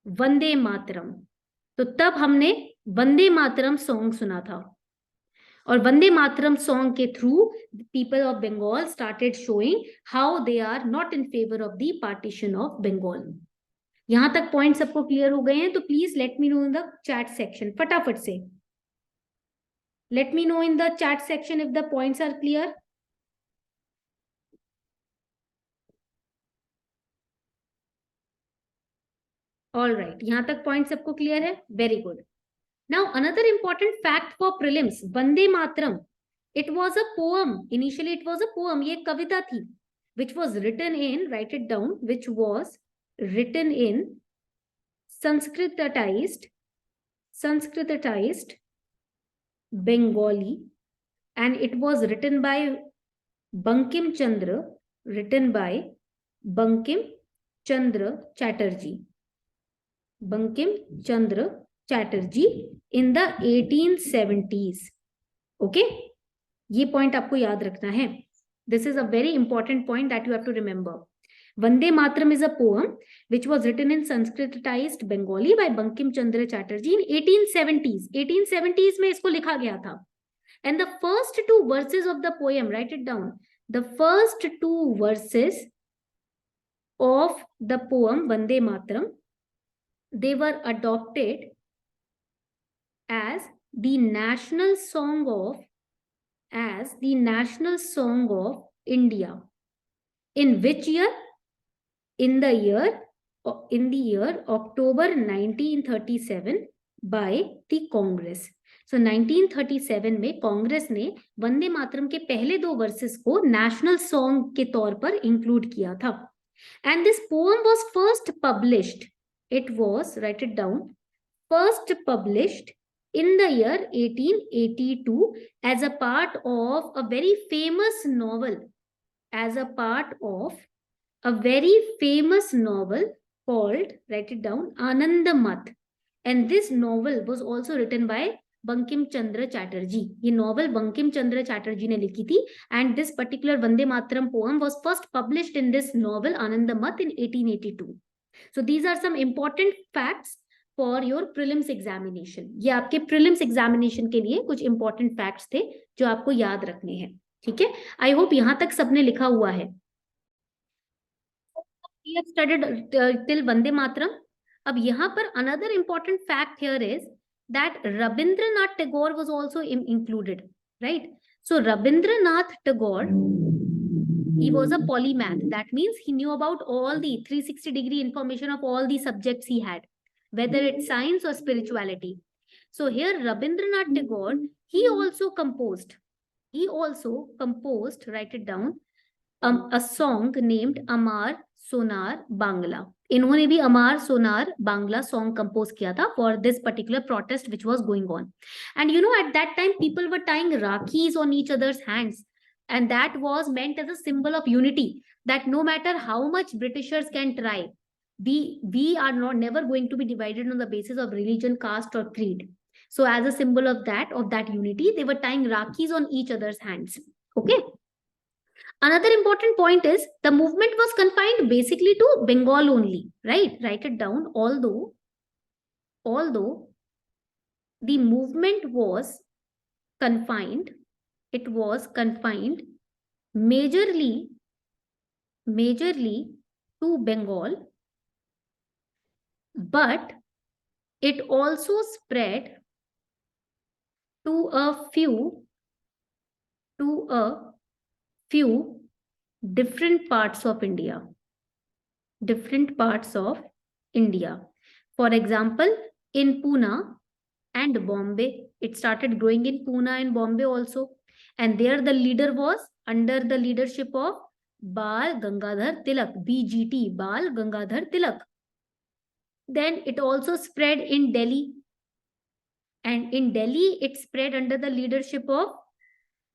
A: Vande Mataram. तो तब हमने वंदे मातरम सॉन्ग सुना था और वंदे मातरम सॉन्ग के through people of Bengal started showing how they are not in favour of the partition of Bengal. यहां तक पॉइंट सबको क्लियर हो गए हैं? तो please let me know in the chat section. फटाफट से let me know in the chat section if the points are clear. All right, यहां तक पॉइंट सबको क्लियर है? Very good. Now, another important fact for prelims, Vande Mataram, it was a poem. Initially, it was a poem. ये कविता थी, which was written in, write it down, which was written in Sanskritized Bengali, and it was written by Bankim Chandra Chatterjee in the 1870s. Okay, ये point आपको याद रखना है. This is a very important point that you have to remember. Vande Mataram is a poem which was written in Sanskritized Bengali by Bankim Chandra Chatterjee in 1870s. 1870s में इसको लिखा गया था. And the first two verses of the poem, write it down. The first two verses of the poem Vande Mataram, they were adopted as the national song of India. In which year? In the year October 1937 by the Congress. So 1937 में कांग्रेस ने वंदे मातरम के पहले दो versus को national song के तौर पर include किया था. And this poem was first published. It was, write it down, first published in the year 1882 as a part of a very famous novel as a part of a very famous novel called, write it down, Anandamath. And this novel was also written by Bankim Chandra Chatterjee. ये novel Bankim Chandra Chatterjee ने लिखी थी, and this particular Vande Mataram poem was first published in this novel Anandamath in 1882. So these are some important facts for your prelims examination. ये आपके prelims examination के लिए कुछ important facts थे जो आपको याद रखने हैं. ठीक है, I hope यहाँ तक सबने लिखा हुआ है. We have studied till Vande Mataram. अब यहाँ पर another important fact here is that Rabindranath Tagore was also included, right? So Rabindranath Tagore, he was a polymath. That means he knew about all the 360-degree information of all the subjects he had, whether it's science or spirituality. So here Rabindranath Tagore, he also composed, write it down, a song named Amar Sonar Bangla. इन्होंने भी अमार Sonar Bangla song compose किया था for this particular protest which was going on. And you know, at that time people were tying rakis on each other's hands, and that was meant as a symbol of unity, that no matter how much Britishers can try, we are not never going to be divided on the basis of religion, caste or creed. So as a symbol of that unity, they were tying rakis on each other's hands. Okay. Another important point is the movement was confined basically to Bengal only, right? Write it down. Although the movement was confined, it was confined majorly to Bengal, but it also spread to a few different parts of India. For example, in Pune and Bombay, it started growing in Pune and Bombay also. And there the leader was under the leadership of Bal Gangadhar Tilak, BGT, Bal Gangadhar Tilak. Then it also spread in Delhi. And in Delhi, it spread under the leadership of,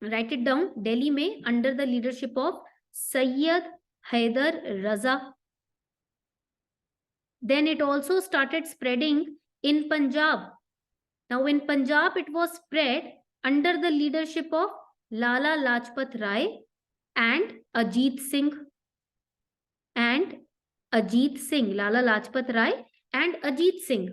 A: write it down, Delhi mein under the leadership of Sayyid Haider Raza. Then it also started spreading in Punjab. Now in Punjab, it was spread under the leadership of Lala Lajpat Rai and Ajit Singh. Lala Lajpat Rai and Ajit Singh.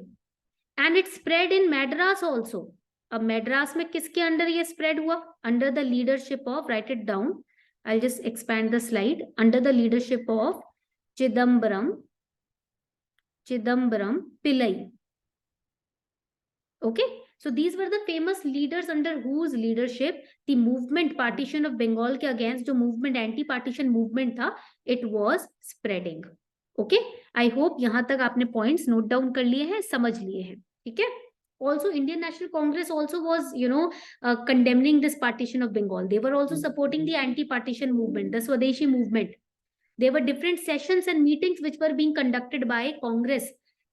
A: And it spread in Madras also. अब Madras में किसके under ये spread हुआ? Under the leadership of, write it down, I'll just expand the slide, under the leadership of Chidambaram Pillai. Okay, so these were the famous leaders under whose leadership the movement partition of Bengal के against जो movement anti-partition movement था, it was spreading. Okay, I hope यहाँ तक आपने points note down कर लिए हैं, समझ लिए हैं. ठीक है? Also, Indian National Congress also was, condemning this partition of Bengal. They were also supporting the anti-partition movement, the Swadeshi movement. There were different sessions and meetings which were being conducted by Congress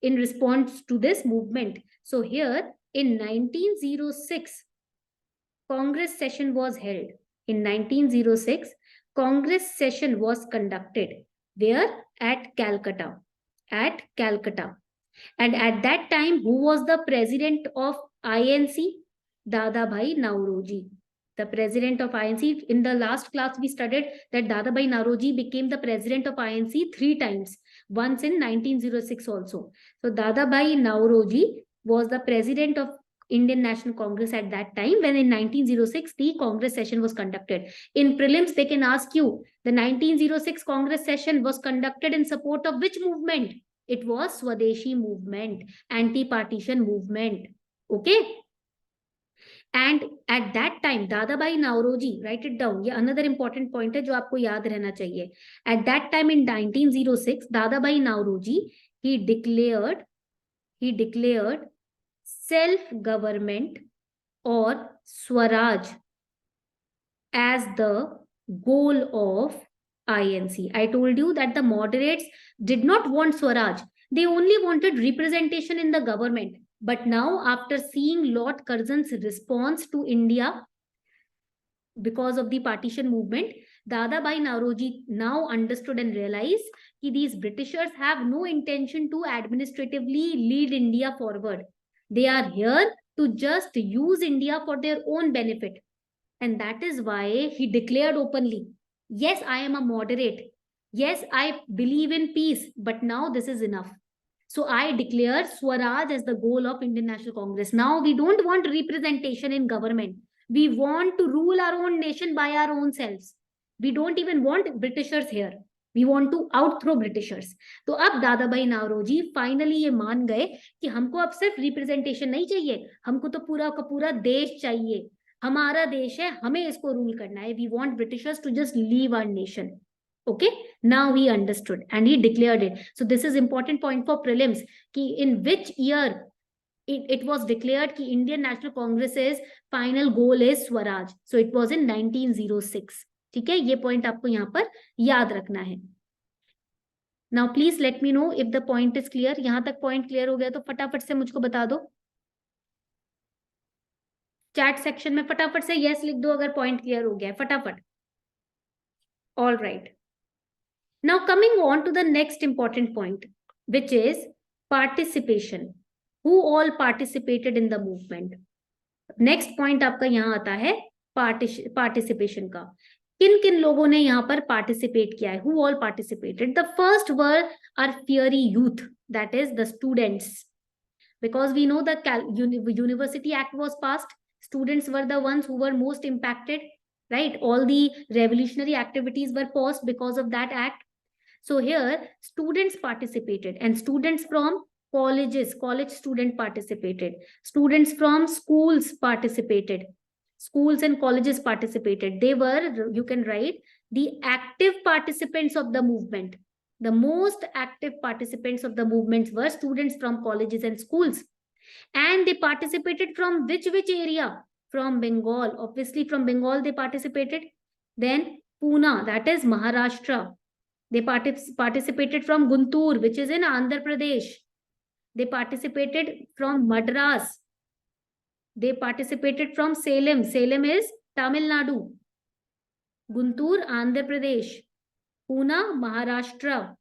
A: in response to this movement. So here, in 1906, Congress session was held. In 1906, Congress session was conducted. Where? At Calcutta. And at that time, who was the president of INC? Dadabhai Nauroji. The president of INC. In the last class, we studied that Dadabhai Nauroji became the president of INC 3 times. Once in 1906 also. So Dadabhai Nauroji was the president of Indian National Congress at that time, when in 1906, the Congress session was conducted. In prelims, they can ask you, the 1906 Congress session was conducted in support of which movement? It was Swadeshi movement, anti-partition movement. Okay. And at that time, Dadabhai Nauroji, write it down. ये another important point है जो आपको याद रहना चाहिए. At that time in 1906, Dadabhai Nauroji, he declared self-government or Swaraj as the goal of INC. I told you that the moderates did not want Swaraj. They only wanted representation in the government. But now, after seeing Lord Curzon's response to India because of the partition movement, Dadabhai Nauroji now understood and realized that these Britishers have no intention to administratively lead India forward. They are here to just use India for their own benefit. And that is why he declared openly, yes, I am a moderate. Yes, I believe in peace, but now this is enough. So I declare Swaraj as the goal of Indian National Congress. Now we don't want representation in government. We want to rule our own nation by our own selves. We don't even want Britishers here. We want to outthrow Britishers. तो अब दादा भाई नावरोजी finally ये मान गए कि हमको अब सिर्फ रिप्रेजेंटेशन नहीं चाहिए, हमको तो पूरा का पूरा देश चाहिए. हमारा देश है, हमें इसको रूल करना है. We want Britishers to just leave our nation. Okay, now he understood and he declared it. So this is important point for prelims, ki in which year it was declared ki Indian National Congress's final goal is Swaraj. So it was in 1906. ठीक है, ये point आपको यहाँ पर याद रखना है. Now please let me know if the point is clear. यहाँ तक point clear हो गया तो फटाफट से मुझको बता दो. चैट सेक्शन में फटाफट से yes लिख दो अगर point clear हो गया है, फटाफट. All right. Now coming on to the next important point, which is participation. Who all participated in the movement? Next point आपका यहाँ आता है participation का. किन किन लोगों ने यहाँ पर participate किया है? Who all participated? The first were our fiery youth, that is the students. Because we know the University Act was passed, students were the ones who were most impacted, right? All the revolutionary activities were paused because of that act. So here students participated, and students from colleges, college student participated, students from schools participated, schools and colleges participated. They were, you can write, the active participants of the movement. The most active participants of the movements were students from colleges and schools. And they participated from which area? From Bengal. Obviously from Bengal they participated. Then Pune, that is Maharashtra. They participated from Guntur, which is in Andhra Pradesh. They participated from Madras. They participated from Salem. Salem is Tamil Nadu. Guntur, Andhra Pradesh. Pune, Maharashtra.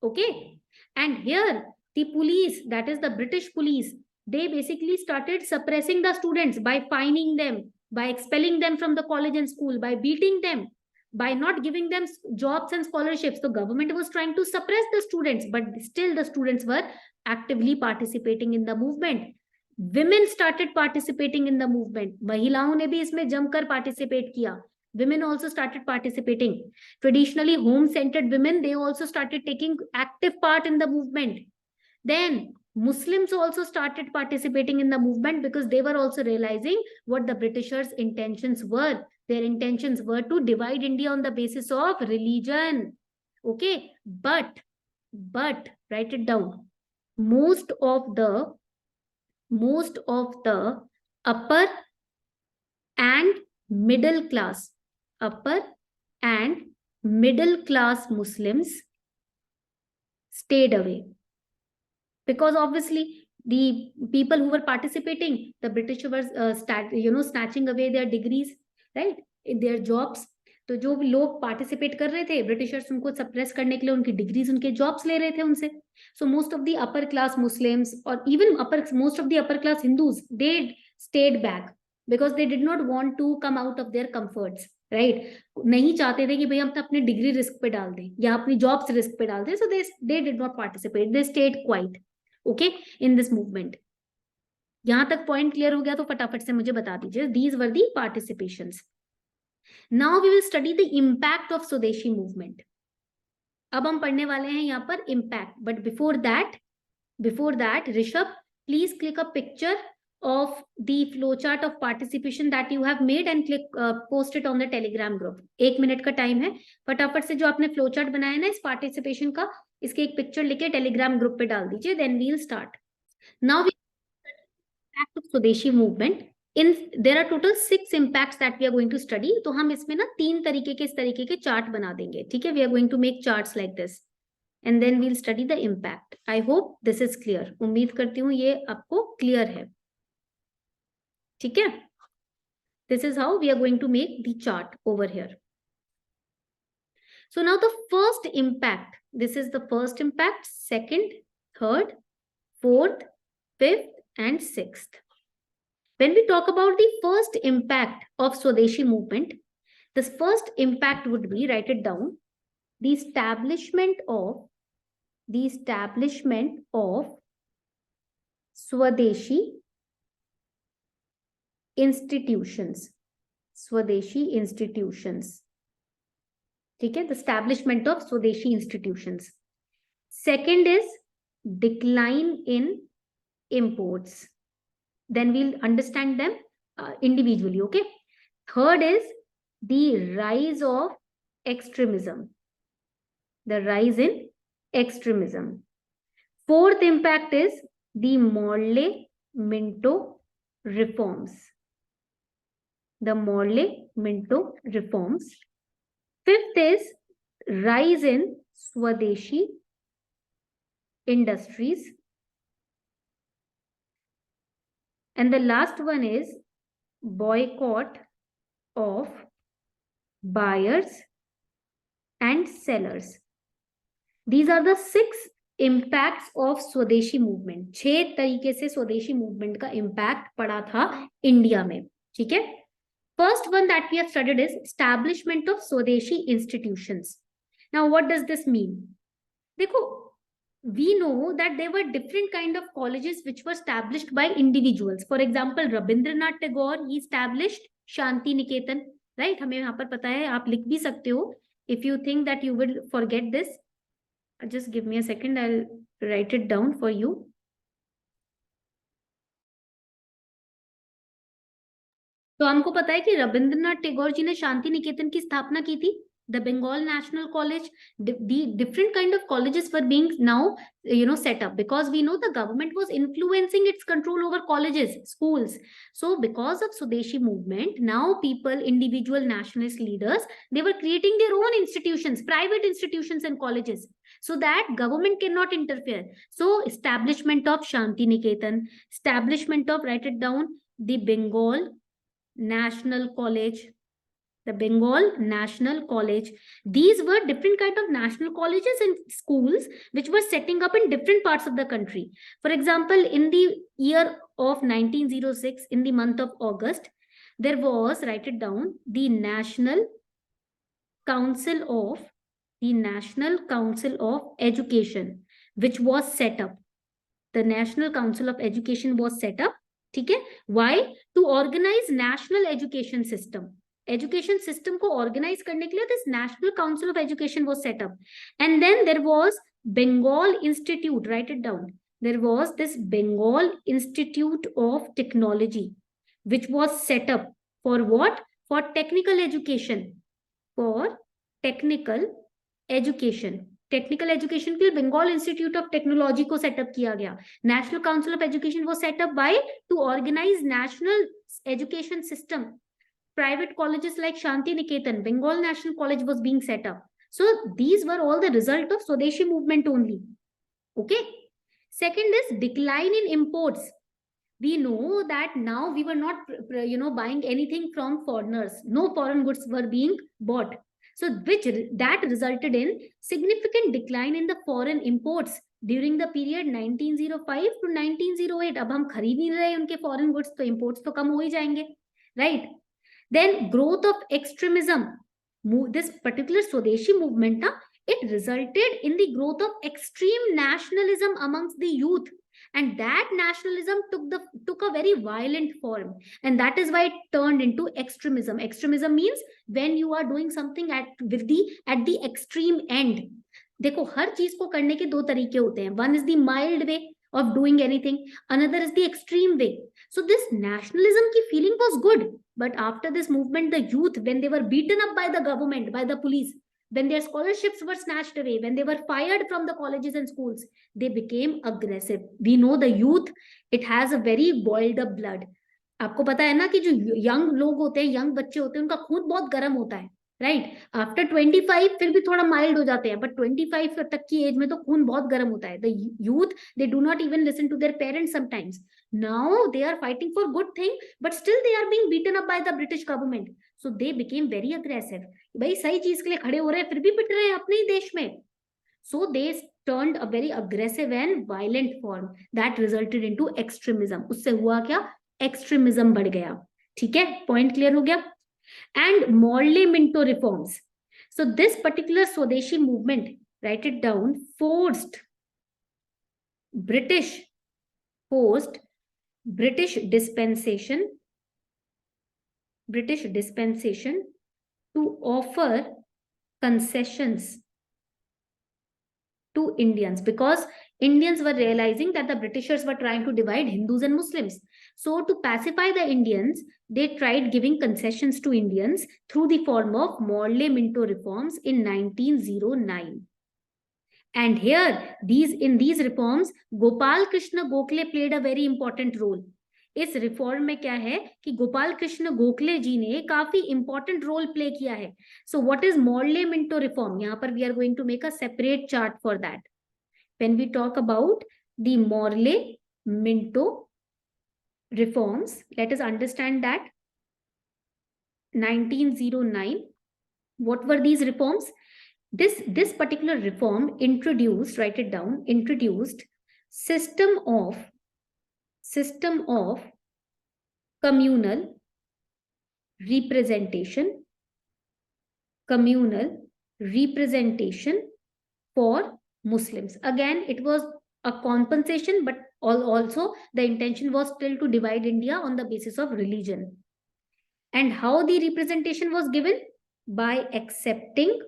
A: Okay. And here the police, that is the British police, they basically started suppressing the students by fining them, by expelling them from the college and school, by beating them, by not giving them jobs and scholarships. The government was trying to suppress the students, but still the students were actively participating in the movement. Women started participating in the movement. महिलाओं ने भी इसमें जमकर participate किया. Women also started participating. Traditionally home-centered women, they also started taking active part in the movement. Then Muslims also started participating in the movement because they were also realizing what the Britishers' intentions were. Their intentions were to divide India on the basis of religion. Okay, but write it down. Most of the upper and middle class Muslims stayed away. Because obviously the people who were participating, the British were snatching away their degrees, right, in their jobs. तो जो लोग participate कर रहे थे, Britishers उनको suppress करने के लिए उनकी degrees, उनके jobs ले रहे थे उनसे. So most of the upper class Muslims, or even most of the upper class Hindus, they stayed back because they did not want to come out of their comforts, right? नहीं चाहते थे कि भाई हम तो अपने डिग्री रिस्क पे डाल दें या अपनी जॉब्स रिस्क पे डाल दें. So they did not participate. They stayed quiet. Okay, in this movement. यहां तक पॉइंट क्लियर हो गया तो फटाफट से मुझे बता दीजिए. These were the participations. Now we will study the impact of Swadeshi movement. अब हम पढ़ने वाले हैं यहाँ पर impact. But before that, Rishabh, please click a picture of the flowchart of participation that you have made and post it on the Telegram group. 1 minute का time है. फटाफट से जो आपने flowchart बनाया ना इस participation का, इसके एक पिक्चर लेके टेलीग्राम ग्रुप पे डाल दीजिए. Then we'll start. Now we impact of Swadeshi movement. There are total 6 impacts that we are going to study. तो हम इसमें ना 3 तरीके के इस तरीके के चार्ट बना देंगे. ठीक है, we are going to make charts like this, and then we'll study the impact. I hope this is clear. उम्मीद करती हूँ ये आपको clear है. ठीक है, this is how we are going to make the chart over here. So now the first impact, this is the first impact, second, third, fourth, fifth, and sixth. When we talk about the first impact of Swadeshi movement, this first impact would be, write it down, the establishment of Swadeshi institutions. Swadeshi institutions. Okay, the establishment of Swadeshi institutions. Second is decline in imports. Then we'll understand them individually. Okay. Third is the rise of extremism. The rise in extremism. Fourth impact is the Morley-Minto reforms. The Morley-Minto reforms. Fifth is rise in Swadeshi industries. And the last one is boycott of buyers and sellers. These are the 6 impacts of Swadeshi movement. 6 तरीके से स्वदेशी movement का impact पड़ा था India में. ठीक है. First one that we have studied is establishment of Swadeshi institutions. Now, what does this mean? देखो, we know that there were different kind of colleges which were established by individuals. For example, Rabindranath Tagore, he established Shanti Niketan, right? हमें यहाँ पर पता है, आप लिख भी सकते हो. If you think that you will forget this, just give me a second, I'll write it down for you. तो हमको पता है कि रविंद्रनाथ टैगोर जी ने शांति निकेतन की स्थापना की थी. The Bengal National College, the different kind of colleges were being now, set up, because we know the government was influencing its control over colleges, schools. So because of Swadeshi movement, now people, individual nationalist leaders, they were creating their own institutions, private institutions and colleges, so that government cannot interfere. So establishment of Shanti Niketan, establishment of, write it down, the Bengal National College. The Bengal National College. These were different kind of national colleges and schools which were setting up in different parts of the country. For example, in the year of 1906, in the month of August, there was, write it down, the National Council of Education, which was set up. The National Council of Education was set up. ठीक है. Why? To organize national education system. Education system को organize करने के लिए this National Council of Education was set up. And then there was Bengal Institute, write it down. There was this Bengal Institute of Technology, which was set up for what? For technical education. For technical education. Technical education के लिए Bengal institute of technology को setup किया गया. National council of education वो setup by to organise national education system. Private colleges like Shanti Niketan, Bengal National College was being set up. So these were all the result of Swadeshi movement only. Okay. Second is decline in imports. We know that now we were not, buying anything from foreigners. No foreign goods were being bought. So that resulted in significant decline in the foreign imports during the period 1905 to 1908. अब हम खरीद नहीं रहे उनके foreign goods, तो imports तो कम हो ही जाएंगे, right? Then growth of extremism. This particular Swadeshi movement, it resulted in the growth of extreme nationalism amongst the youth. And that nationalism took a very violent form. And that is why it turned into extremism. Extremism means when you are doing something at the extreme end. देखो, हर चीज को करने के 2 तरीके होते हैं. One is the mild way of doing anything. Another is the extreme way. So this nationalism ki feeling was good. But after this movement, the youth, when they were beaten up by the government, by the police, when their scholarships were snatched away, when they were fired from the colleges and schools, they became aggressive. We know the youth, it has a very boiled up blood. आपको पता है ना कि जो young लोग होते हैं, young बच्चे होते हैं, उनका खून बहुत गर्म होता है. राइट. आफ्टर 25 फिर भी थोड़ा माइल्ड हो जाते हैं, बट 25 तक की एज में तो खून बहुत गर्म होता है. The youth, they do not even listen to their parents sometimes. Now they are fighting for good thing, but still they are being beaten up by the British government. So they became very aggressive. भाई सही चीज के लिए खड़े हो रहे हैं फिर भी पिट रहे हैं अपने ही देश में. So they turned a very aggressive and violent form that resulted into extremism. उससे हुआ क्या? Extremism बढ़ गया. ठीक है, पॉइंट क्लियर हो गया. And Morley Minto reforms. So this particular Swadeshi movement, write it down, forced British dispensation to offer concessions to Indians, because Indians were realizing that the Britishers were trying to divide Hindus and Muslims. So to pacify the Indians, they tried giving concessions to Indians through the form of Morley Minto reforms in 1909. And here, in these reforms, Gopal Krishna Gokhale played a very important role. इस reform में क्या है कि गोपाल कृष्ण गोखले जी ने काफी important role play किया है. So what is Morley Minto reform? यहाँ पर we are going to make a separate chart for that. When we talk about the Morley Minto reforms, let us understand that 1909, what were these reforms? This particular reform introduced, write it down, introduced system of communal representation for Muslims. Again, it was a compensation, but also the intention was still to divide India on the basis of religion. And how the representation was given? By accepting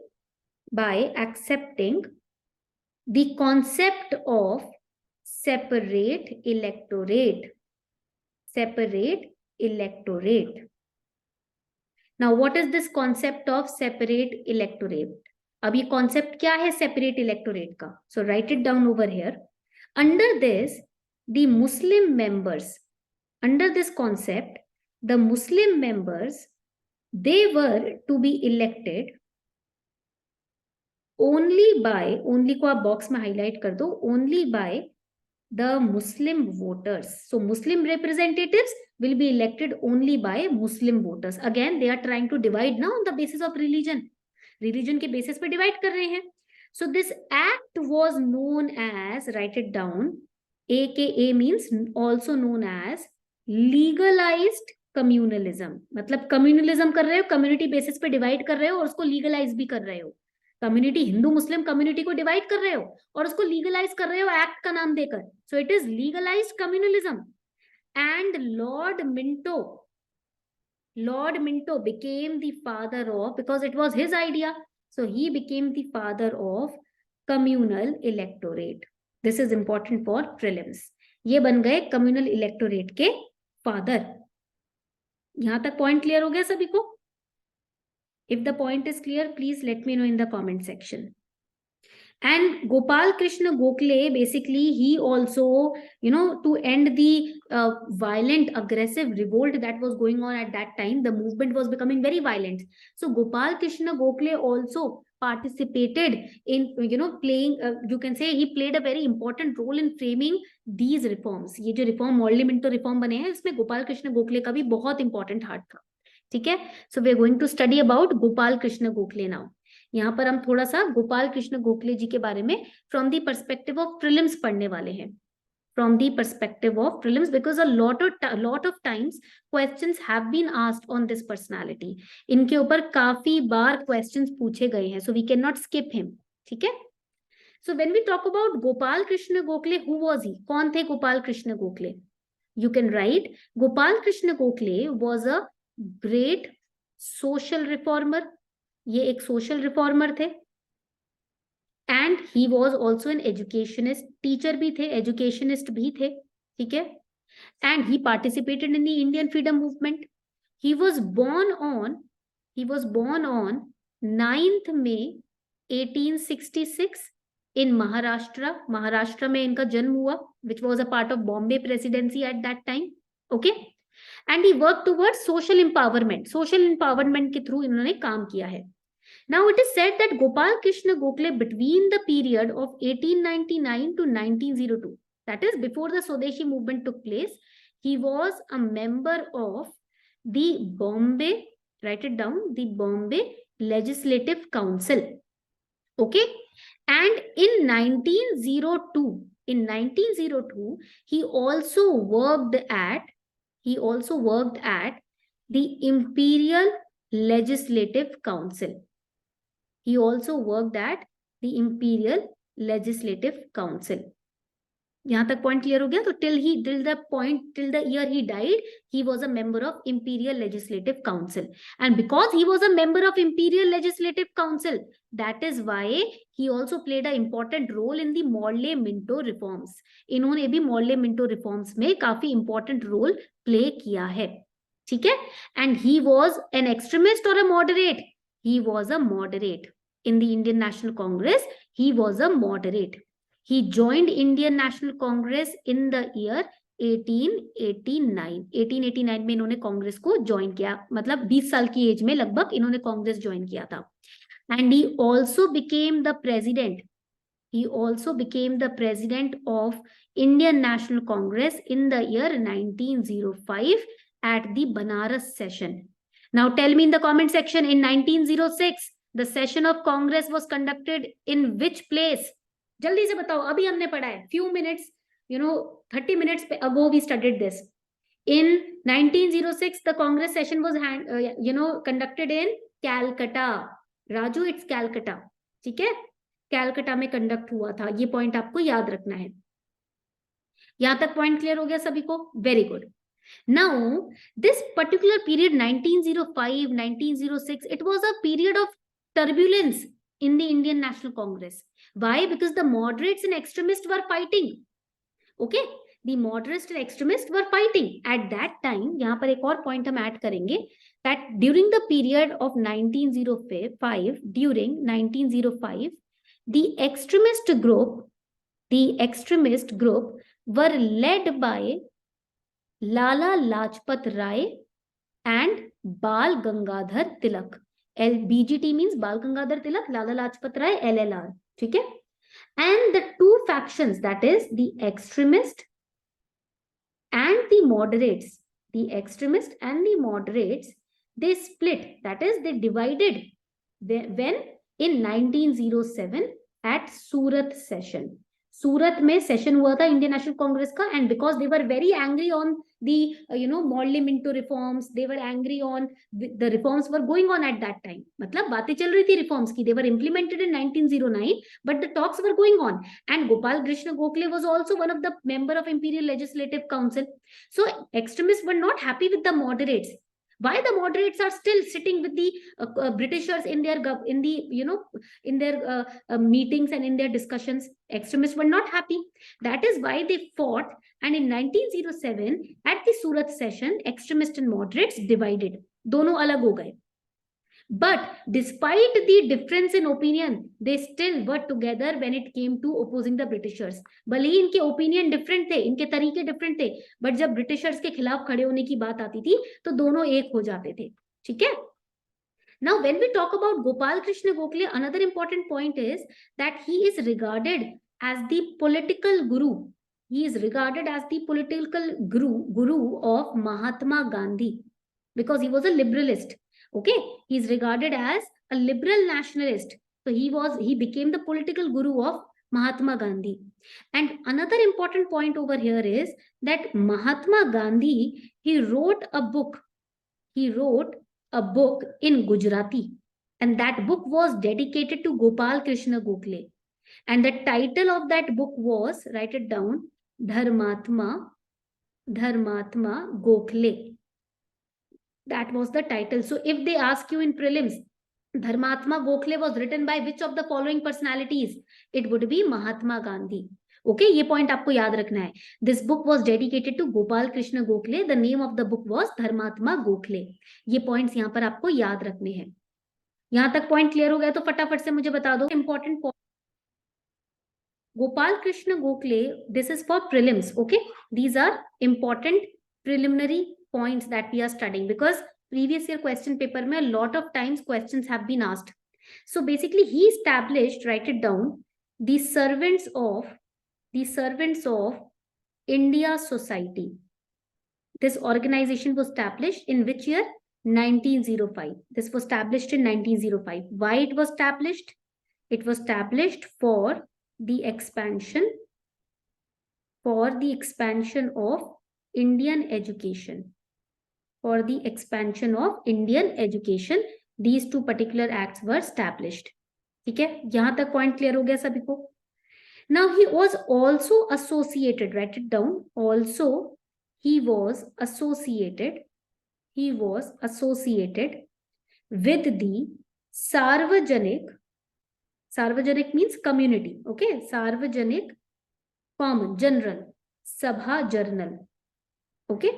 A: the concept of separate electorate. Now, what is this concept of separate electorate? अब ये concept क्या है separate electorate का? So write it down over here. Under this, the Muslim members, under this concept, the Muslim members, they were to be elected only को आप box में highlight कर दो, only by the Muslim voters. So Muslim representatives will be elected only by Muslim voters. Again, they are trying to divide now on the basis of religion. Religion के basis पे divide कर रहे हैं. So this act was known as, write it down, AKA means also known as legalized communalism. मतलब communalism कर रहे हो, community basis पे divide कर रहे हो और उसको legalize भी कर रहे हो. कम्युनिटी, हिंदू मुस्लिम कम्युनिटी को डिवाइड कर रहे हो और उसको लीगलाइज कर रहे हो एक्ट का नाम देकर. So it is legalised communalism. And Lord Minto became the father of, because it was his idea, so he became the father of communal electorate. This is important for prelims. ये बन गए communal electorate के father. यहां तक point clear हो गया सभी को? If the point is clear, please let me know in the comment section. And Gopal Krishna Gokhale, basically, he also, to end the violent, aggressive revolt that was going on at that time, the movement was becoming very violent. So Gopal Krishna Gokhale also participated in, playing, you can say he played a very important role in framing these reforms. ये जो reform, Morley Minto reform बने हैं, इसमें गोपाल कृष्ण गोखले का भी बहुत important हाथ था. ठीक है. So we are going to study about Gopal Krishna Gokhale now. यहाँ पर हम थोड़ा सा गोपाल कृष्ण गोखले जी के बारे में from the perspective of prelims पढ़ने वाले हैं. From the perspective of prelims, because a lot of times questions have been asked on this personality. इनके ऊपर काफी बार क्वेश्चंस पूछे गए हैं, so we can not skip him. ठीक है. So when we talk about Gopal Krishna Gokhale, who was he? कौन थे Gopal Krishna Gokhale? You can write Gopal Krishna Gokhale was a great social reformer. ये एक सोशल रिफॉर्मर थे. And he was also an educationist. Teacher भी थे, educationist भी थे. ठीक है. And he participated in the Indian freedom movement. He was born on 9th May 1866 in Maharashtra में इनका जन्म हुआ, which was a part of Bombay presidency at that time. Okay. And he worked towards social empowerment. Social empowerment के through इन्होंने काम किया है. Now it is said that Gopal Krishna Gokhale, between the period of 1899 to 1902, that is before the Swadeshi movement took place, he was a member of the Bombay write it down, the Bombay Legislative Council. Okay, and in 1902, he also worked at the Imperial Legislative Council. He also worked at the Imperial Legislative Council. यहाँ तक point clear हो गया? तो till the year he died, he was a member of Imperial Legislative Council, and because he was a member of Imperial Legislative Council, that is why he also played an important role in the Morley Minto reforms. इन्होंने भी Morley Minto reforms में काफी important role play किया है, ठीक है? And he was an extremist or a moderate? He was a moderate. In the Indian National Congress, he was a moderate. He joined Indian National Congress in the year 1889. 1889 में इन्होंने कांग्रेस को join किया, मतलब 20 साल की एज में लगभग इन्होंने कांग्रेस ज्वाइन किया था. And he also became the president. He also became the president of Indian National Congress in the year 1905 at the Banaras session. Now tell me in the comment section, in 1906, the session of Congress was conducted in which place? जल्दी से बताओ, अभी हमने पढ़ा है, few minutes, 30 minutes ago we studied this. In 1906, the Congress session was conducted in Calcutta. Raju, it's Calcutta, ठीक है? Calcutta में कंडक्ट हुआ था. ये पॉइंट आपको याद रखना है. यहां तक पॉइंट क्लियर हो गया सभी को? Very good. Now, this particular period, 1905, 1906, it was a period of turbulence in the Indian National Congress. Why? Because the moderates and extremists were fighting. Okay? The moderates and extremists were fighting. At that time, यहाँ पर एक और point हम add करेंगे, that during the period of 1905, the extremist group were led by Lala Lajpat Rai and Bal Gangadhar Tilak. BGT means Bal Gangadhar Tilak, Lala Lajpat Rai, LLR. ठीक है? And the two factions, that is the extremist and the moderates, they split, that is they divided when in 1907 at Surat session. सूरत में session हुआ था Indian National Congress का, and because they were very angry on the Morley Minto reforms, they were angry on the reforms were going on at that time. मतलब बातें चल रही थी reforms की, they were implemented in 1909, but the talks were going on, and Gopal Krishna Gokhale was also one of the member of imperial legislative council. So extremists were not happy with the moderates. Why the moderates are still sitting with the Britishers in their meetings and in their discussions? Extremists were not happy. That is why they fought. And in 1907 at the Surat session, extremists and moderates divided. दोनों अलग हो गए. But despite the difference in opinion, they still were together when it came to opposing the Britishers. भले ही इनके opinion different थे, इनके तरीके different थे, but जब Britishers के खिलाफ खड़े होने की बात आती थी, तो दोनों एक हो जाते थे. ठीक है? Now, when we talk about Gopal Krishna Gokhale, another important point is that he is regarded as the political guru. He is regarded as the political guru of Mahatma Gandhi, because he was a liberalist. Okay, he is regarded as a liberal nationalist. So he became the political guru of Mahatma Gandhi. And another important point over here is that Mahatma Gandhi, he wrote a book in Gujarati, and that book was dedicated to Gopal Krishna Gokhale. And the title of that book was, write it down, Dharmatma Gokhale. That was the title. So if they ask you in prelims, Dharmatma Gokhale was written by which of the following personalities? It would be Mahatma Gandhi. Okay, ये point आपको याद रखना है. This book was dedicated to Gopal Krishna Gokhale. The name of the book was Dharmatma Gokhale. ये points यहाँ पर आपको याद रखने हैं. यहाँ तक point clear हो गया तो फटाफट से मुझे बता दो important point. Gopal Krishna Gokhale, this is for prelims. Okay, these are important preliminary points that we are studying, because previous year question paper mein a lot of times questions have been asked. So basically he established, write it down, the servants of India Society. This organization was established in which year? 1905. This was established in 1905. Why it was established? It was established for the expansion of Indian education. For the expansion of Indian education, these two particular acts were established. ठीक है, यहां तक point clear हो गया सभी को? Now he was also associated, write it down. Also, he was associated with the Sarvajanik means community, okay? Sarvajanik, common, general, Sabha Journal, okay?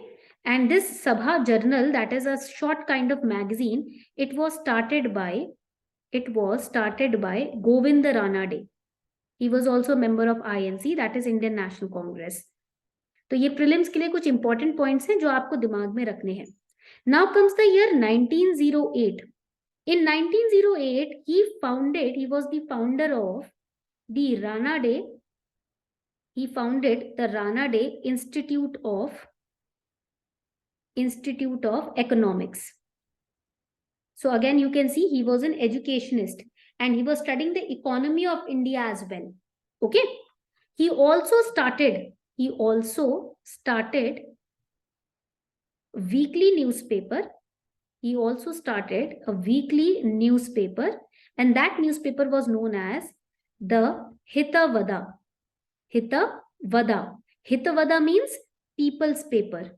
A: And this Sabha Journal, that is a short kind of magazine, it was started by Govinda Ranade. He was also a member of INC, that is Indian National Congress. तो ये prelims के लिए कुछ important points हैं जो आपको दिमाग में रखने हैं. Now comes the year 1908. In 1908, he was the founder of the Ranade. He founded the Ranade Institute of Economics. So again, you can see he was an educationist and he was studying the economy of India as well. Okay. He also started weekly newspaper. He also started a weekly newspaper, and that newspaper was known as the Hitavada. Hitavada means people's paper,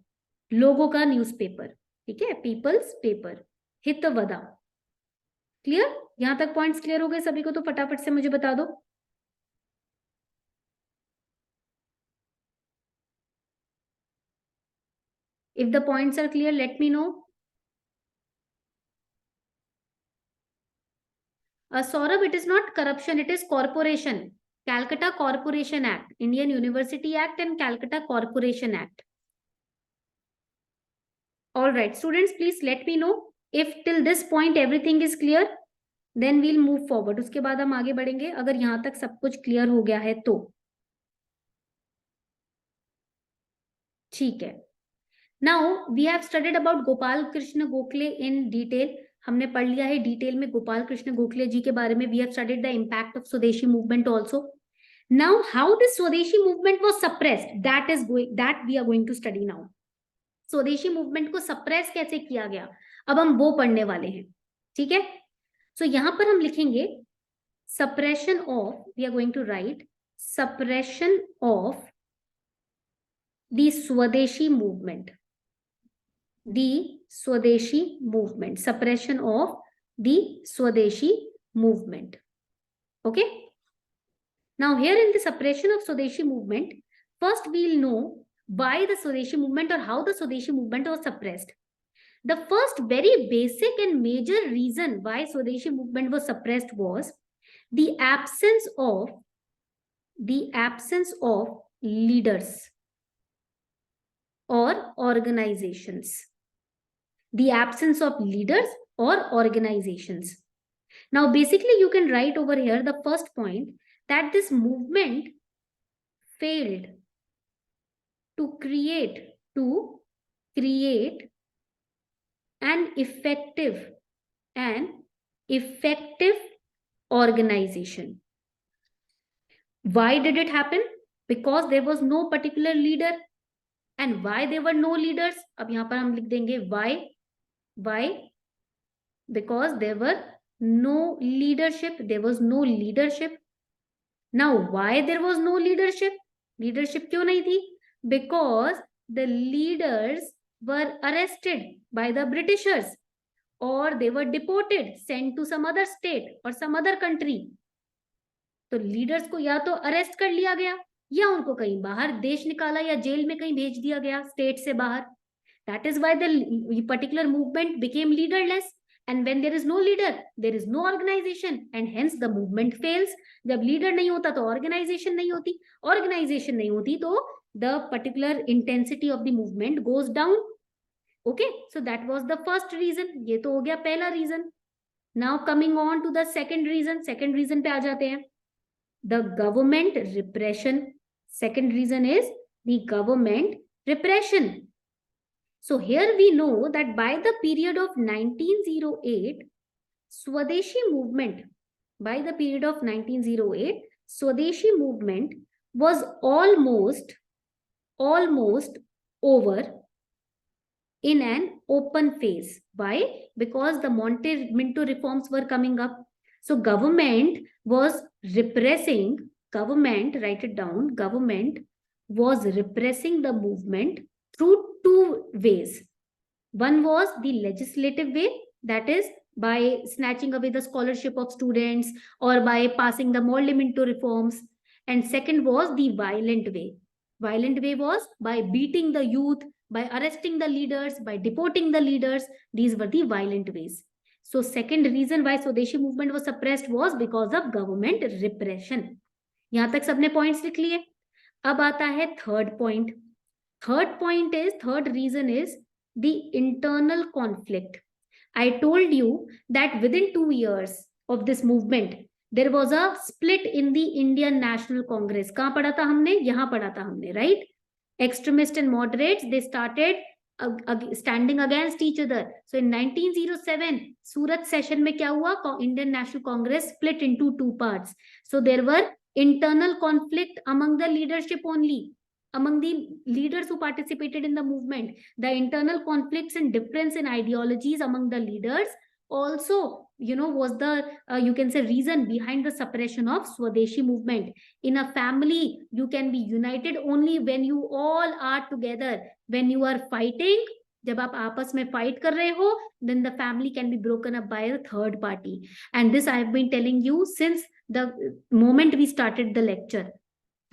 A: लोगों का newspaper. ठीक है, peoples paper, हितवदा. Clear? यहां तक points clear हो गए सभी को? तो फटाफट से मुझे बता दो. If the points are clear, let me know. Saurabh, it is not corruption, it is corporation. Calcutta Corporation Act, Indian University Act and Calcutta Corporation Act. All right, students, please let me know if till this point everything is clear. Then we'll move forward. उसके बाद हम आगे बढ़ेंगे अगर यहाँ तक सब कुछ क्लियर हो गया है तो. ठीक है. Now we have studied about Gopal Krishna Gokhale in detail. हमने पढ़ लिया है डिटेल में गोपाल कृष्ण गोखले जी के बारे में. We have studied the impact of Swadeshi movement also. Now how this Swadeshi movement was suppressed, that we are going to study now. स्वदेशी movement को सप्रेस कैसे किया गया, अब हम वो पढ़ने वाले हैं. ठीक है. सो यहां पर हम लिखेंगे suppression of, we are going to write suppression of the स्वदेशी movement. The Swadeshi movement, suppression of the Swadeshi movement. Okay. Now here in the suppression of Swadeshi movement, first we'll know why the Swadeshi movement or how the Swadeshi movement was suppressed. The first very basic and major reason why Swadeshi movement was suppressed was the absence of leaders or organizations. The absence of leaders or organizations. Now, basically, you can write over here the first point that this movement failed to create an effective organization. Why did it happen? Because there was no particular leader. And why there were no leaders? अब यहाँ पर हम लिख देंगे why. Why? Because there were no leadership. There was no leadership. Now, why there was no leadership? Leadership क्यों नहीं थी? Because the leaders were arrested by the Britishers or they were deported, sent to some other state or some other country. तो leaders को या तो arrest कर लिया गया या उनको कहीं बाहर देश निकाला या जेल में कहीं भेज दिया गया स्टेट से बाहर. That is why the particular movement became leaderless. And when there is no leader, there is no organization, and hence the movement fails. जब leader नहीं होता तो organization नहीं होती, organization नहीं होती तो the particular intensity of the movement goes down. Okay, so that was the first reason. ये तो हो गया पहला reason. Now coming on to the second reason. Second reason पे आ जाते हैं. The government repression. Second reason is the government repression. So here we know that by the period of 1908, Swadeshi movement, by the period of 1908, Swadeshi movement was almost over in an open phase. Why? Because the Monte-Minto reforms were coming up. So government was repressing, write it down, government was repressing the movement through two ways. One was the legislative way, that is by snatching away the scholarship of students or by passing the Monte-Minto reforms. And second was the violent way. Violent way was by beating the youth, by arresting the leaders, by deporting the leaders. These were the violent ways. So second reason why Swadeshi movement was suppressed was because of government repression. यहाँ तक सबने points लिख लिए. अब आता है third point. Third reason is the internal conflict. I told you that within 2 years of this movement, there was a split in the Indian National Congress. कहाँ पढ़ा था हमने? यहाँ पढ़ा था हमने, right? Extremists and moderates, they started standing against each other. So in 1907, Surat session में क्या हुआ? Indian National Congress split into two parts. So there were internal conflict among the leadership only. Among the leaders who participated in the movement, the internal conflicts and difference in ideologies among the leaders also, was the, you can say, reason behind the suppression of Swadeshi movement. In a family, you can be united only when you all are together. When you are fighting, जब आप आपस में fight कर रहे हो, then the family can be broken up by a third party. And this I have been telling you since the moment we started the lecture.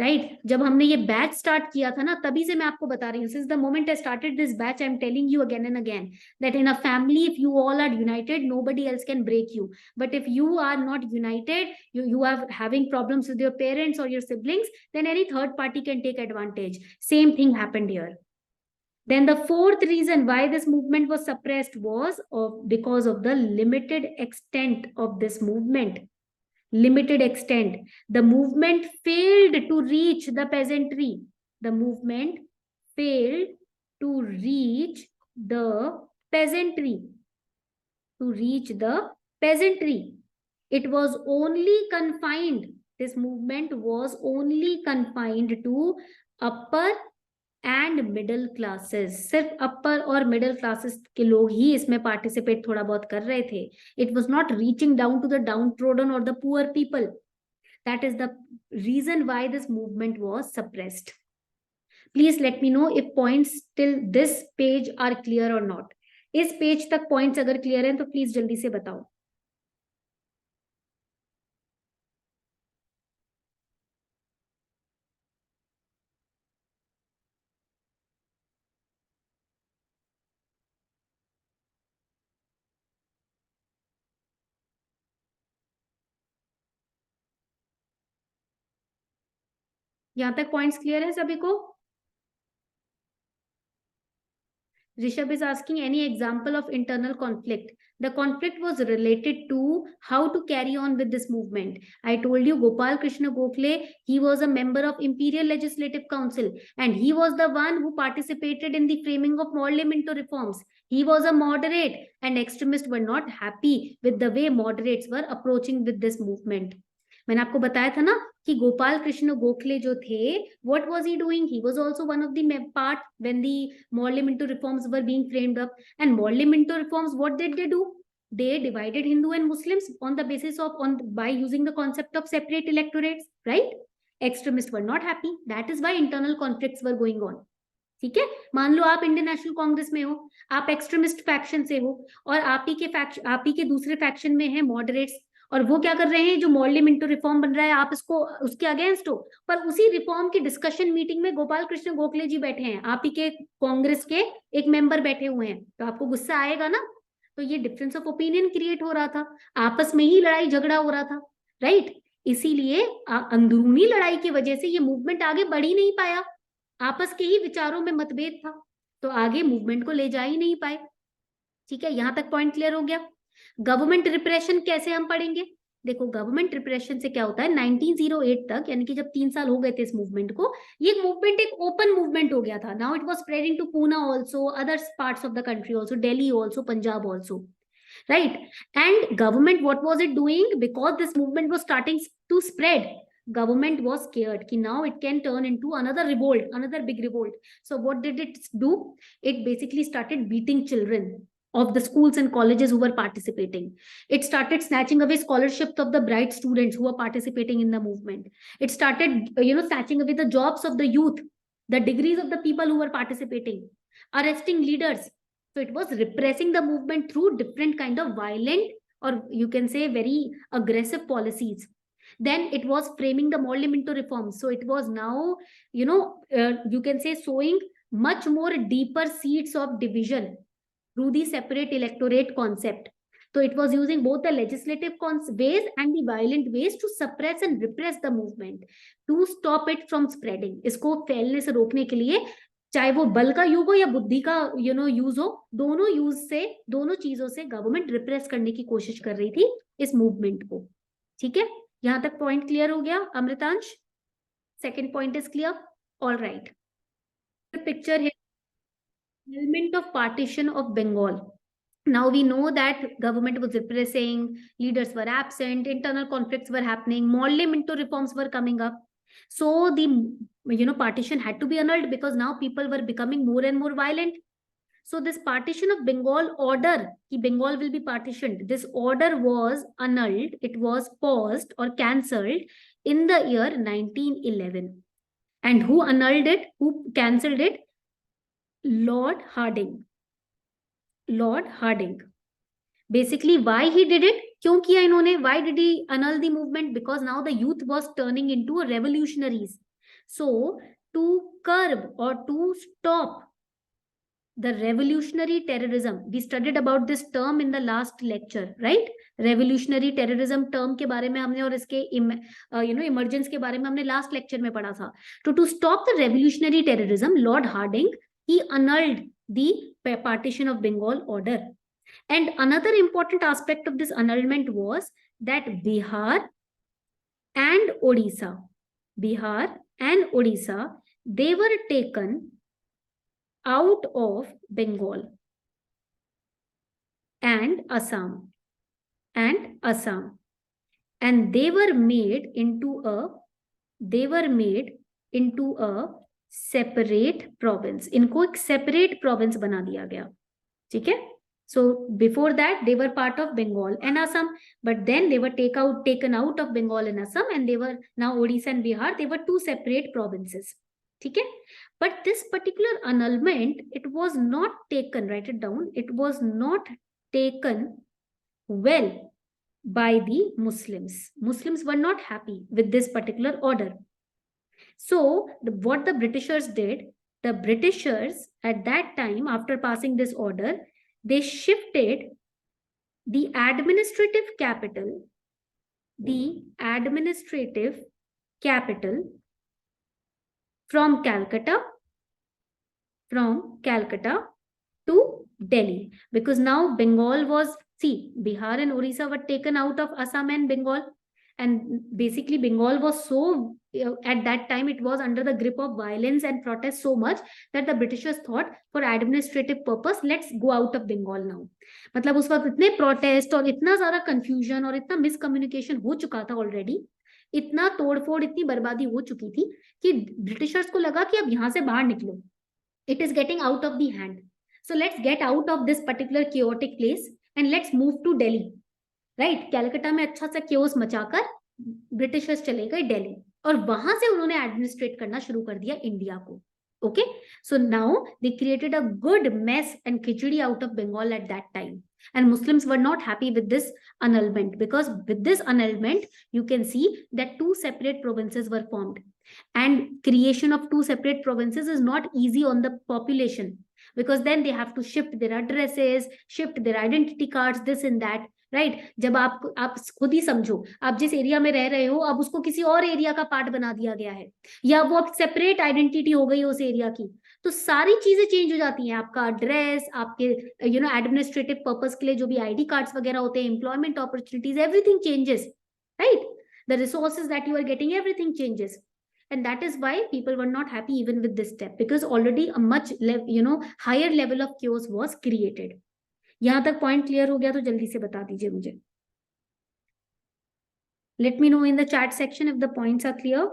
A: Right जब हमने ये बैच स्टार्ट किया था ना, तभी से मैं आपको बता रही हूँ. Since the moment I started this batch, I am telling you again and again that in a family if you all are united, nobody else can break you. But if you are not united, you are having problems with your parents or your siblings, then any third party can take advantage. Same thing happened here. Then the fourth reason why this movement was suppressed was because of the limited extent of this movement. Limited extent. The movement failed to reach the peasantry. The movement failed to reach the peasantry. To reach the peasantry. It was only confined. This movement was only confined to upper and middle classes. सिर्फ अपर और middle classes के लोग ही इसमें participate थोड़ा बहुत कर रहे थे. It was not reaching down to the downtrodden और the poor people. That is the reason why this movement was suppressed. Please let me know if points till this page are clear और not. इस पेज तक points अगर clear हैं तो please जल्दी से बताओ. यहां तक पॉइंट्स क्लियर है सभी को? Rishabh is asking any example of internal conflict. The conflict was related to how to carry on with this movement. I told you Gopal Krishna Gokhale, he was a member of Imperial Legislative Council and he was the one who participated in the framing of Monte-Minto reforms. He was a moderate and extremists were not happy with the way moderates were approaching with this movement. मैंने आपको बताया था ना कि गोपाल कृष्ण गोखले जो थे, what was he doing? He was also one of the part when the Monte-Minto reforms were being framed up. And Monte-Minto reforms, what did they do? They divided Hindu and Muslims on the basis of by using the concept of separate electorates, right? Extremists were not happy. That is why internal conflicts were going on. ठीक है, मान लो आप Indian National Congress में हो, आप extremist faction से हो और आप ही के दूसरे फैक्शन में है मॉडरेट्स, और वो क्या कर रहे हैं, जो Monte-Minto रिफॉर्म बन रहा है आप इसको उसके अगेंस्ट हो, पर उसी रिफॉर्म की डिस्कशन मीटिंग में गोपाल कृष्ण गोखले जी बैठे हैं, आप ही के कांग्रेस के एक मेंबर बैठे हुए हैं, तो आपको गुस्सा आएगा ना. तो ये डिफरेंस ऑफ ओपिनियन क्रिएट हो रहा था, आपस में ही लड़ाई झगड़ा हो रहा था, राइट. इसीलिए अंदरूनी लड़ाई की वजह से ये मूवमेंट आगे बढ़ ही नहीं पाया. आपस के ही विचारों में मतभेद था, तो आगे मूवमेंट को ले जा ही नहीं पाए. ठीक है, यहां तक पॉइंट क्लियर हो गया. गवर्नमेंट रिप्रेशन कैसे हम पढ़ेंगे? देखो गवर्नमेंट रिप्रेशन से क्या होता है, 1908 तक, यानी कि जब 3 साल हो गए थे इस मूवमेंट को, ये मूवमेंट एक ओपन मूवमेंट हो गया था. Now it was spreading to Poona also, other parts of the country also, Delhi also, Punjab also, right? And government, what was it doing? Because this movement was starting to spread, government was scared कि now it can turn into another revolt, another big revolt. So what did it do? It basically started beating children of the schools and colleges who were participating. It started snatching away scholarships of the bright students who were participating in the movement. It started, snatching away the jobs of the youth, the degrees of the people who were participating, arresting leaders. So it was repressing the movement through different kind of violent, or you can say very aggressive policies. Then it was framing the Morley-Minto reforms. So it was now, you can say sowing much more deeper seeds of division through the separate electorate concept. So it was using both the legislative ways and the violent ways to suppress and repress the movement, to stop it from spreading. इसको फैलने से रोकने के लिए, चाहे वो बल का युग हो या बुद्धि का यूज हो, दोनों चीजों से गवर्नमेंट रिप्रेस करने की कोशिश कर रही थी इस मूवमेंट को. ठीक है, यहां तक पॉइंट क्लियर हो गया Amritansh? Second point is clear? All right. Picture है element of partition of Bengal. Now we know that government was repressing, leaders were absent, internal conflicts were happening, Morley-Minto reforms were coming up. So the partition had to be annulled because now people were becoming more and more violent. So this partition of Bengal order, ki Bengal will be partitioned, this order was annulled, it was paused or cancelled in the year 1911. And who annulled it? Who cancelled it? Lord Hardinge. Lord Hardinge. Basically, why he did it? क्यों किया इन्होंने? Why did he annul the movement? Because now the youth was turning into revolutionaries. So to curb or to stop the revolutionary terrorism, we studied about this term in the last lecture, right? Revolutionary terrorism term के बारे में हमने और इसके emergence के बारे में हमने last lecture में पढ़ा था. To stop the revolutionary terrorism, Lord Hardinge, he annulled the partition of Bengal order. And another important aspect of this annulment was that Bihar and Odisha, they were taken out of Bengal and Assam, and they were made into a separate province. इनको एक separate province बना दिया गया. ठीक है. So before that they were part of Bengal and Assam, but then they were taken out of Bengal and Assam, and they were now Odisha and Bihar, they were two separate provinces. ठीक है. But this particular annulment, it was not taken, write it down, it was not taken well by the Muslims. Muslims were not happy with this particular order. So what the Britishers did, the Britishers at that time, after passing this order, they shifted the administrative capital from Calcutta to Delhi, because now Bengal was, Bihar and Orissa were taken out of Assam and Bengal, and basically Bengal was so, at that time it was under the grip of violence and protest so much that the Britishers thought for administrative purpose, let's go out of Bengal now. मतलब उस वक्त इतने protest और इतना ज़्यादा confusion और इतना miscommunication हो चुका था already, इतना तोड़फोड़, इतनी बर्बादी हो चुकी थी कि Britishers को लगा कि अब यहाँ से बाहर निकलो. It is getting out of the hand. So let's get out of this particular chaotic place and let's move to Delhi. Right. Calcutta में अच्छा सा क्योस मचाकर ब्रिटिशर्स चले गए दिल्ली, और वहां से उन्होंने एडमिनिस्ट्रेट करना शुरू कर दिया इंडिया को. Okay. So now they created a good mess and khichdi out of Bengal at that time, and Muslims were not happy with this annulment, because with this annulment you can see that two separate provinces were formed, and creation of two separate provinces is not easy on the population, because then they have to shift their addresses, shift their identity cards, this and that, right. जब आप खुद ही समझो, आप जिस area में रह रहे हो अब उसको किसी और एरिया का पार्ट बना दिया गया है, या वो अब सेपरेट आइडेंटिटी हो गई उस एरिया की, तो सारी चीजें चेंज हो जाती हैं. आपका एड्रेस, आपके एडमिनिस्ट्रेटिव पर्पस के लिए जो भी आईडी कार्ड्स वगैरह होते हैं, employment opportunities, everything changes. right? The resources that you are getting, everything changes. And that is why people were not happy even with this step, because already a much higher level of chaos was created. यहाँ तक point clear हो गया तो जल्दी से बता दीजिए मुझे. Let me know in the chat section if the points are clear.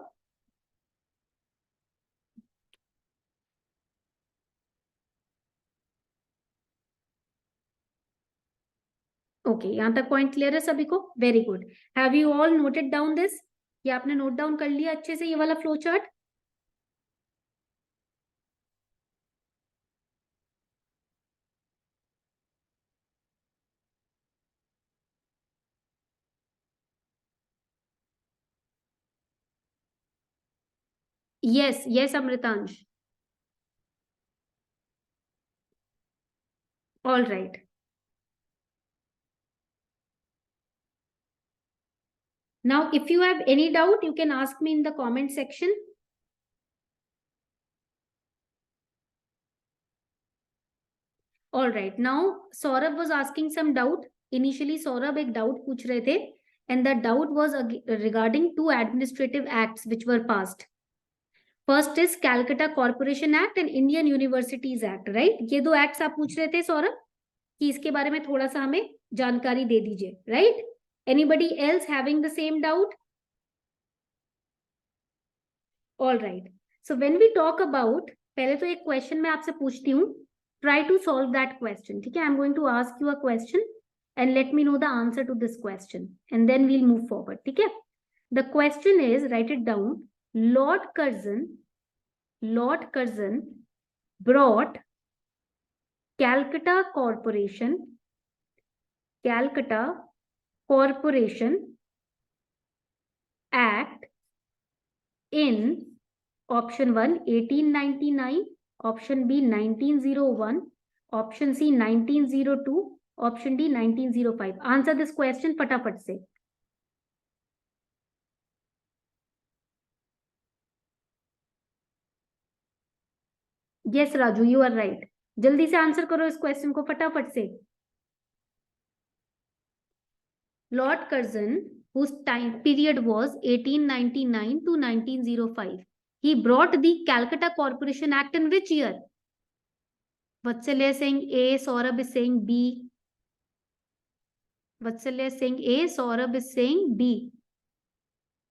A: Okay यहाँ तक पॉइंट क्लियर है सभी को? Very good. Have you all noted down this? ये आपने नोट डाउन कर लिया अच्छे से ये वाला flow chart? Yes yes Amritansh. All right. Now, if you have any doubt, you can ask me in the comment section. All right. Now, Saurabh was asking some doubt. Initially, Saurabh एक doubt पूछ रहे थे, and the doubt was regarding two administrative acts which were passed. First is Calcutta Corporation Act and Indian Universities Act, right? ये दो acts आप पूछ रहे थे सौरभ कि इसके बारे में थोड़ा सा हमें जानकारी दे दीजिए, right? Anybody else having the same doubt? All right. So when we talk about, पहले तो एक question मैं आपसे पूछती हूँ. Try to solve that question. ठीक है? I'm going to ask you a question and let me know the answer to this question, and then we'll move forward. ठीक है? The question is, write it down. Lord Curzon brought Calcutta Corporation Act in option 1 1899, option B 1901, option C 1902, option D 1905. Answer this question फटाफट से. Yes Raju, you are right. जल्दी से answer करो इस question को फटाफट से. Lord Curzon, whose time period was 1899 to 1905, he brought the Calcutta Corporation Act in which year? Vatsalya is saying A, Saurabh is saying B. Vatsalya is saying A, Saurabh is saying B.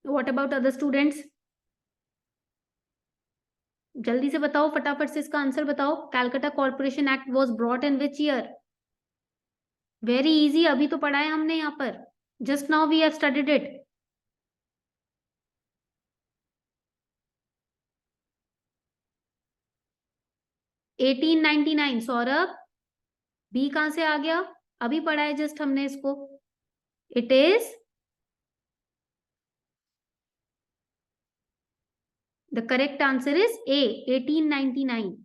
A: What about other students? जल्दी से बताओ फटाफट से इसका answer बताओ. Calcutta corporation act was brought in which year? Very easy, अभी तो पढ़ा है हमने यहाँ पर. Just now we have studied it. Eighteen 1899. Saurabh, B कहां से आ गया? अभी पढ़ा है जस्ट हमने इसको. It is the correct answer is A, 1899.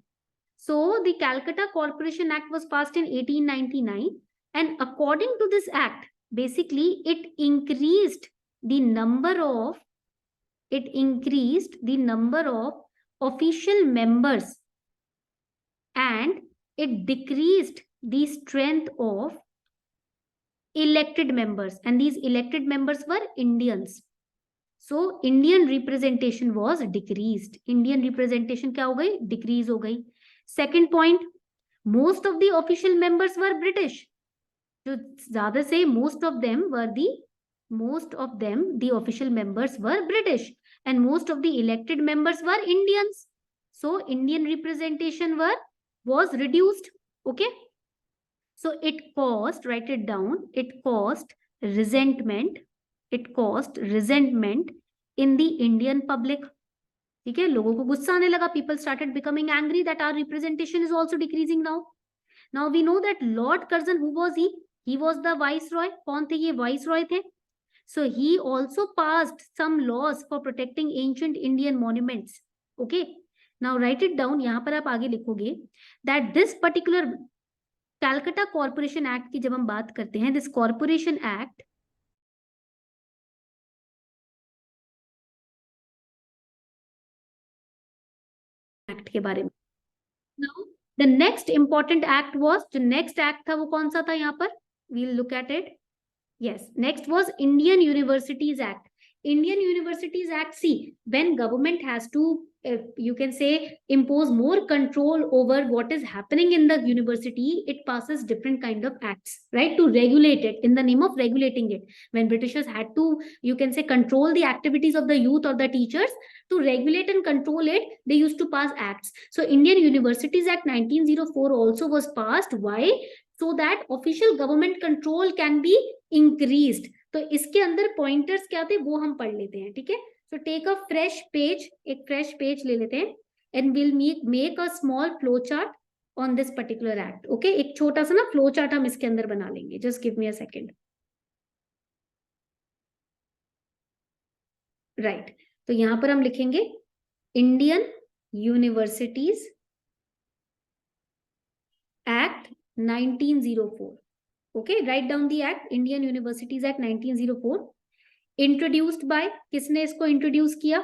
A: So the Calcutta Corporation Act was passed in 1899, and according to this act, basically it increased the number of official members, and it decreased the strength of elected members, and these elected members were Indians. So Indian representation was decreased. Indian representation क्या हो गई? Decrease हो गई. Second point, most of the official members were British. जो ज्यादा से most of them, the official members were British, and most of the elected members were Indians. So Indian representation was reduced. Okay. So it caused, write it down, it caused resentment in the Indian public. ठीक है, लोगों को गुस्सा आने लगा. People started becoming angry that our representation is also decreasing now. Now we know that Lord Curzon, who was he? He was the viceroy. कौन थे ये? Viceroy थे. So he also passed some laws for protecting ancient Indian monuments. Okay. Now write it down. यहाँ पर आप आगे लिखोगे that this particular Calcutta Corporation Act की जब हम बात करते हैं, this Corporation Act के बारे में. Now the next important act was, जो next act था वो कौन सा था यहाँ पर? We'll look at it. Yes, next was Indian Universities Act. Indian Universities Act, see, when government has to, you can say, impose more control over what is happening in the university, it passes different kind of acts, right, to regulate it in the name of regulating it. When Britishers had to, you can say, control the activities of the youth or the teachers, to regulate and control it, they used to pass acts. So Indian Universities Act 1904 also was passed. Why? So that official government control can be increased. तो इसके अंदर pointers क्या थे वो हम पढ़ लेते हैं, ठीक है. So take a fresh page, एक फ्रेश पेज ले लेते हैं and will make a small flow chart on this particular act. Okay, एक छोटा सा ना फ्लो चार्ट हम इसके अंदर बना लेंगे. Just give me a second. Right, तो यहां पर हम लिखेंगे Indian universities act 1904. Okay, write down the act, Indian Universities Act 1904. Introduced by, किसने इसको introduce किया?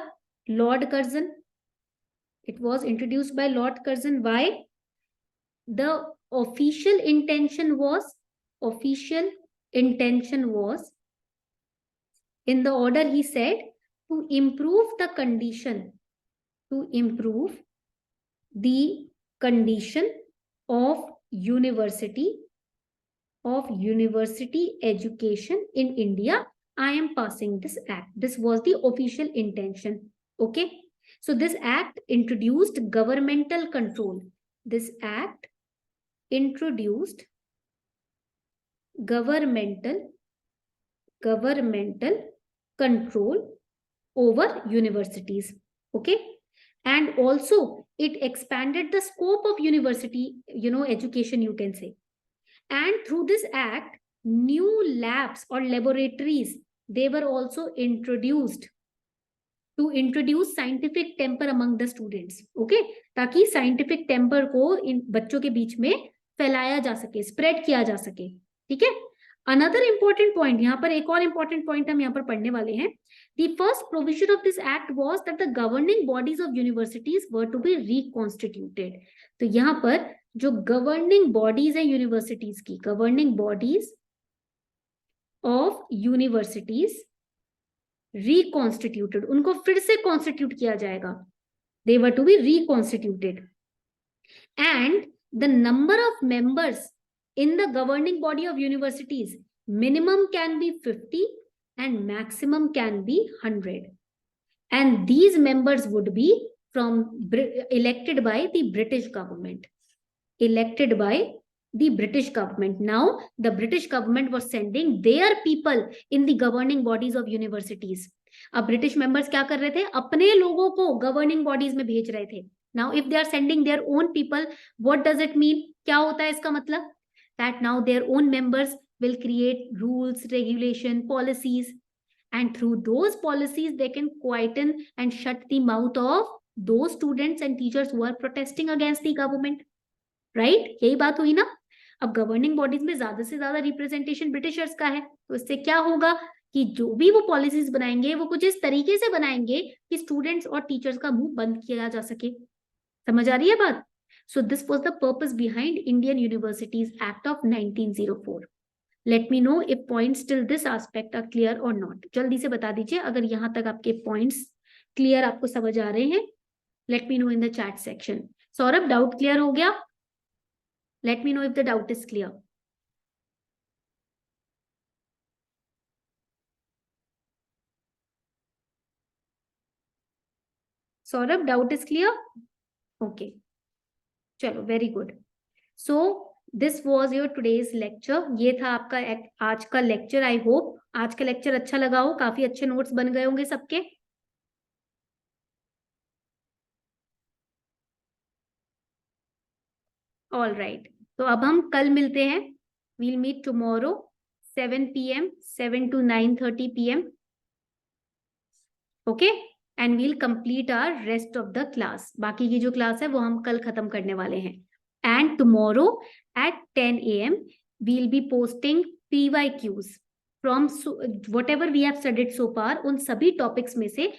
A: Lord Curzon. It was introduced by Lord Curzon. Why? The official intention was, in the order he said, to improve the condition of university education in India. I am passing this act. This was the official intention. Okay, so this act introduced governmental control. This act introduced governmental control over universities. Okay, and also it expanded the scope of university, education, you can say. And through this act, new labs or laboratories, they were also introduced to introduce scientific temper among the students. Okay, ताकि scientific temper को इन बच्चों के बीच में फैलाया जा सके, spread किया जा सके. ठीक है. Another important point, यहाँ पर एक और important point हम यहाँ पर पढ़ने वाले हैं. The first provision of this act was that the governing bodies of universities were to be reconstituted. तो यहाँ पर जो गवर्निंग बॉडीज है यूनिवर्सिटीज की, governing bodies of universities reconstituted, उनको फिर से कॉन्स्टिट्यूट किया जाएगा. They were to be reconstituted and the number of members in the governing body of universities, minimum can be 50 and maximum can be 100, and these members would be from elected by the British government. Now the British government was sending their people in the governing bodies of universities. अब British members क्या कर रहे थे? अपने लोगों को governing bodies में भेज रहे थे. Now if they are sending their own people, what does it mean? क्या होता है इसका मतलब? That now their own members will create rules, regulation, policies, and through those policies they can quieten and shut the mouth of those students and teachers who are protesting against the government. Right? यही बात हुई ना. अब governing bodies में ज्यादा से ज्यादा representation Britishers का है, तो इससे क्या होगा कि जो भी वो पॉलिसीज बनाएंगे वो कुछ इस तरीके से बनाएंगे कि स्टूडेंट्स और टीचर्स का मुंह बंद किया जा सके. समझ आ रही है बात? So this was the purpose behind Indian Universities Act of 1904. Let me know if points till this aspect are clear or not. जल्दी से बता दीजिए अगर यहाँ तक आपके points clear, आपको समझ आ रहे हैं. Let me know in the chat section. Saurabh, doubt clear हो गया? Let me know if the doubt is clear. Saurabh, doubt is clear? Okay. चलो, very good. So this was your today's lecture. ये था आपका आज का लेक्चर. आई होप आज का लेक्चर अच्छा लगा हो. काफी अच्छे नोट्स बन गए होंगे सबके. ऑल राइट, तो अब हम कल मिलते हैं. We'll meet tomorrow 7 PM, 7 to 9:30 PM. Okay, and we'll complete our rest of the class. बाकी की जो क्लास है वो हम कल खत्म करने वाले हैं. And tomorrow at 10 AM, we'll be posting PYQs from whatever we have studied so far. उन सभी topics में से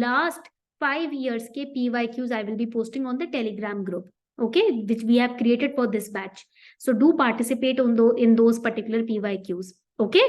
A: last 5 years के PYQs I will be posting on the Telegram group, okay, which we have created for this batch. So do participate in those particular PYQs, okay.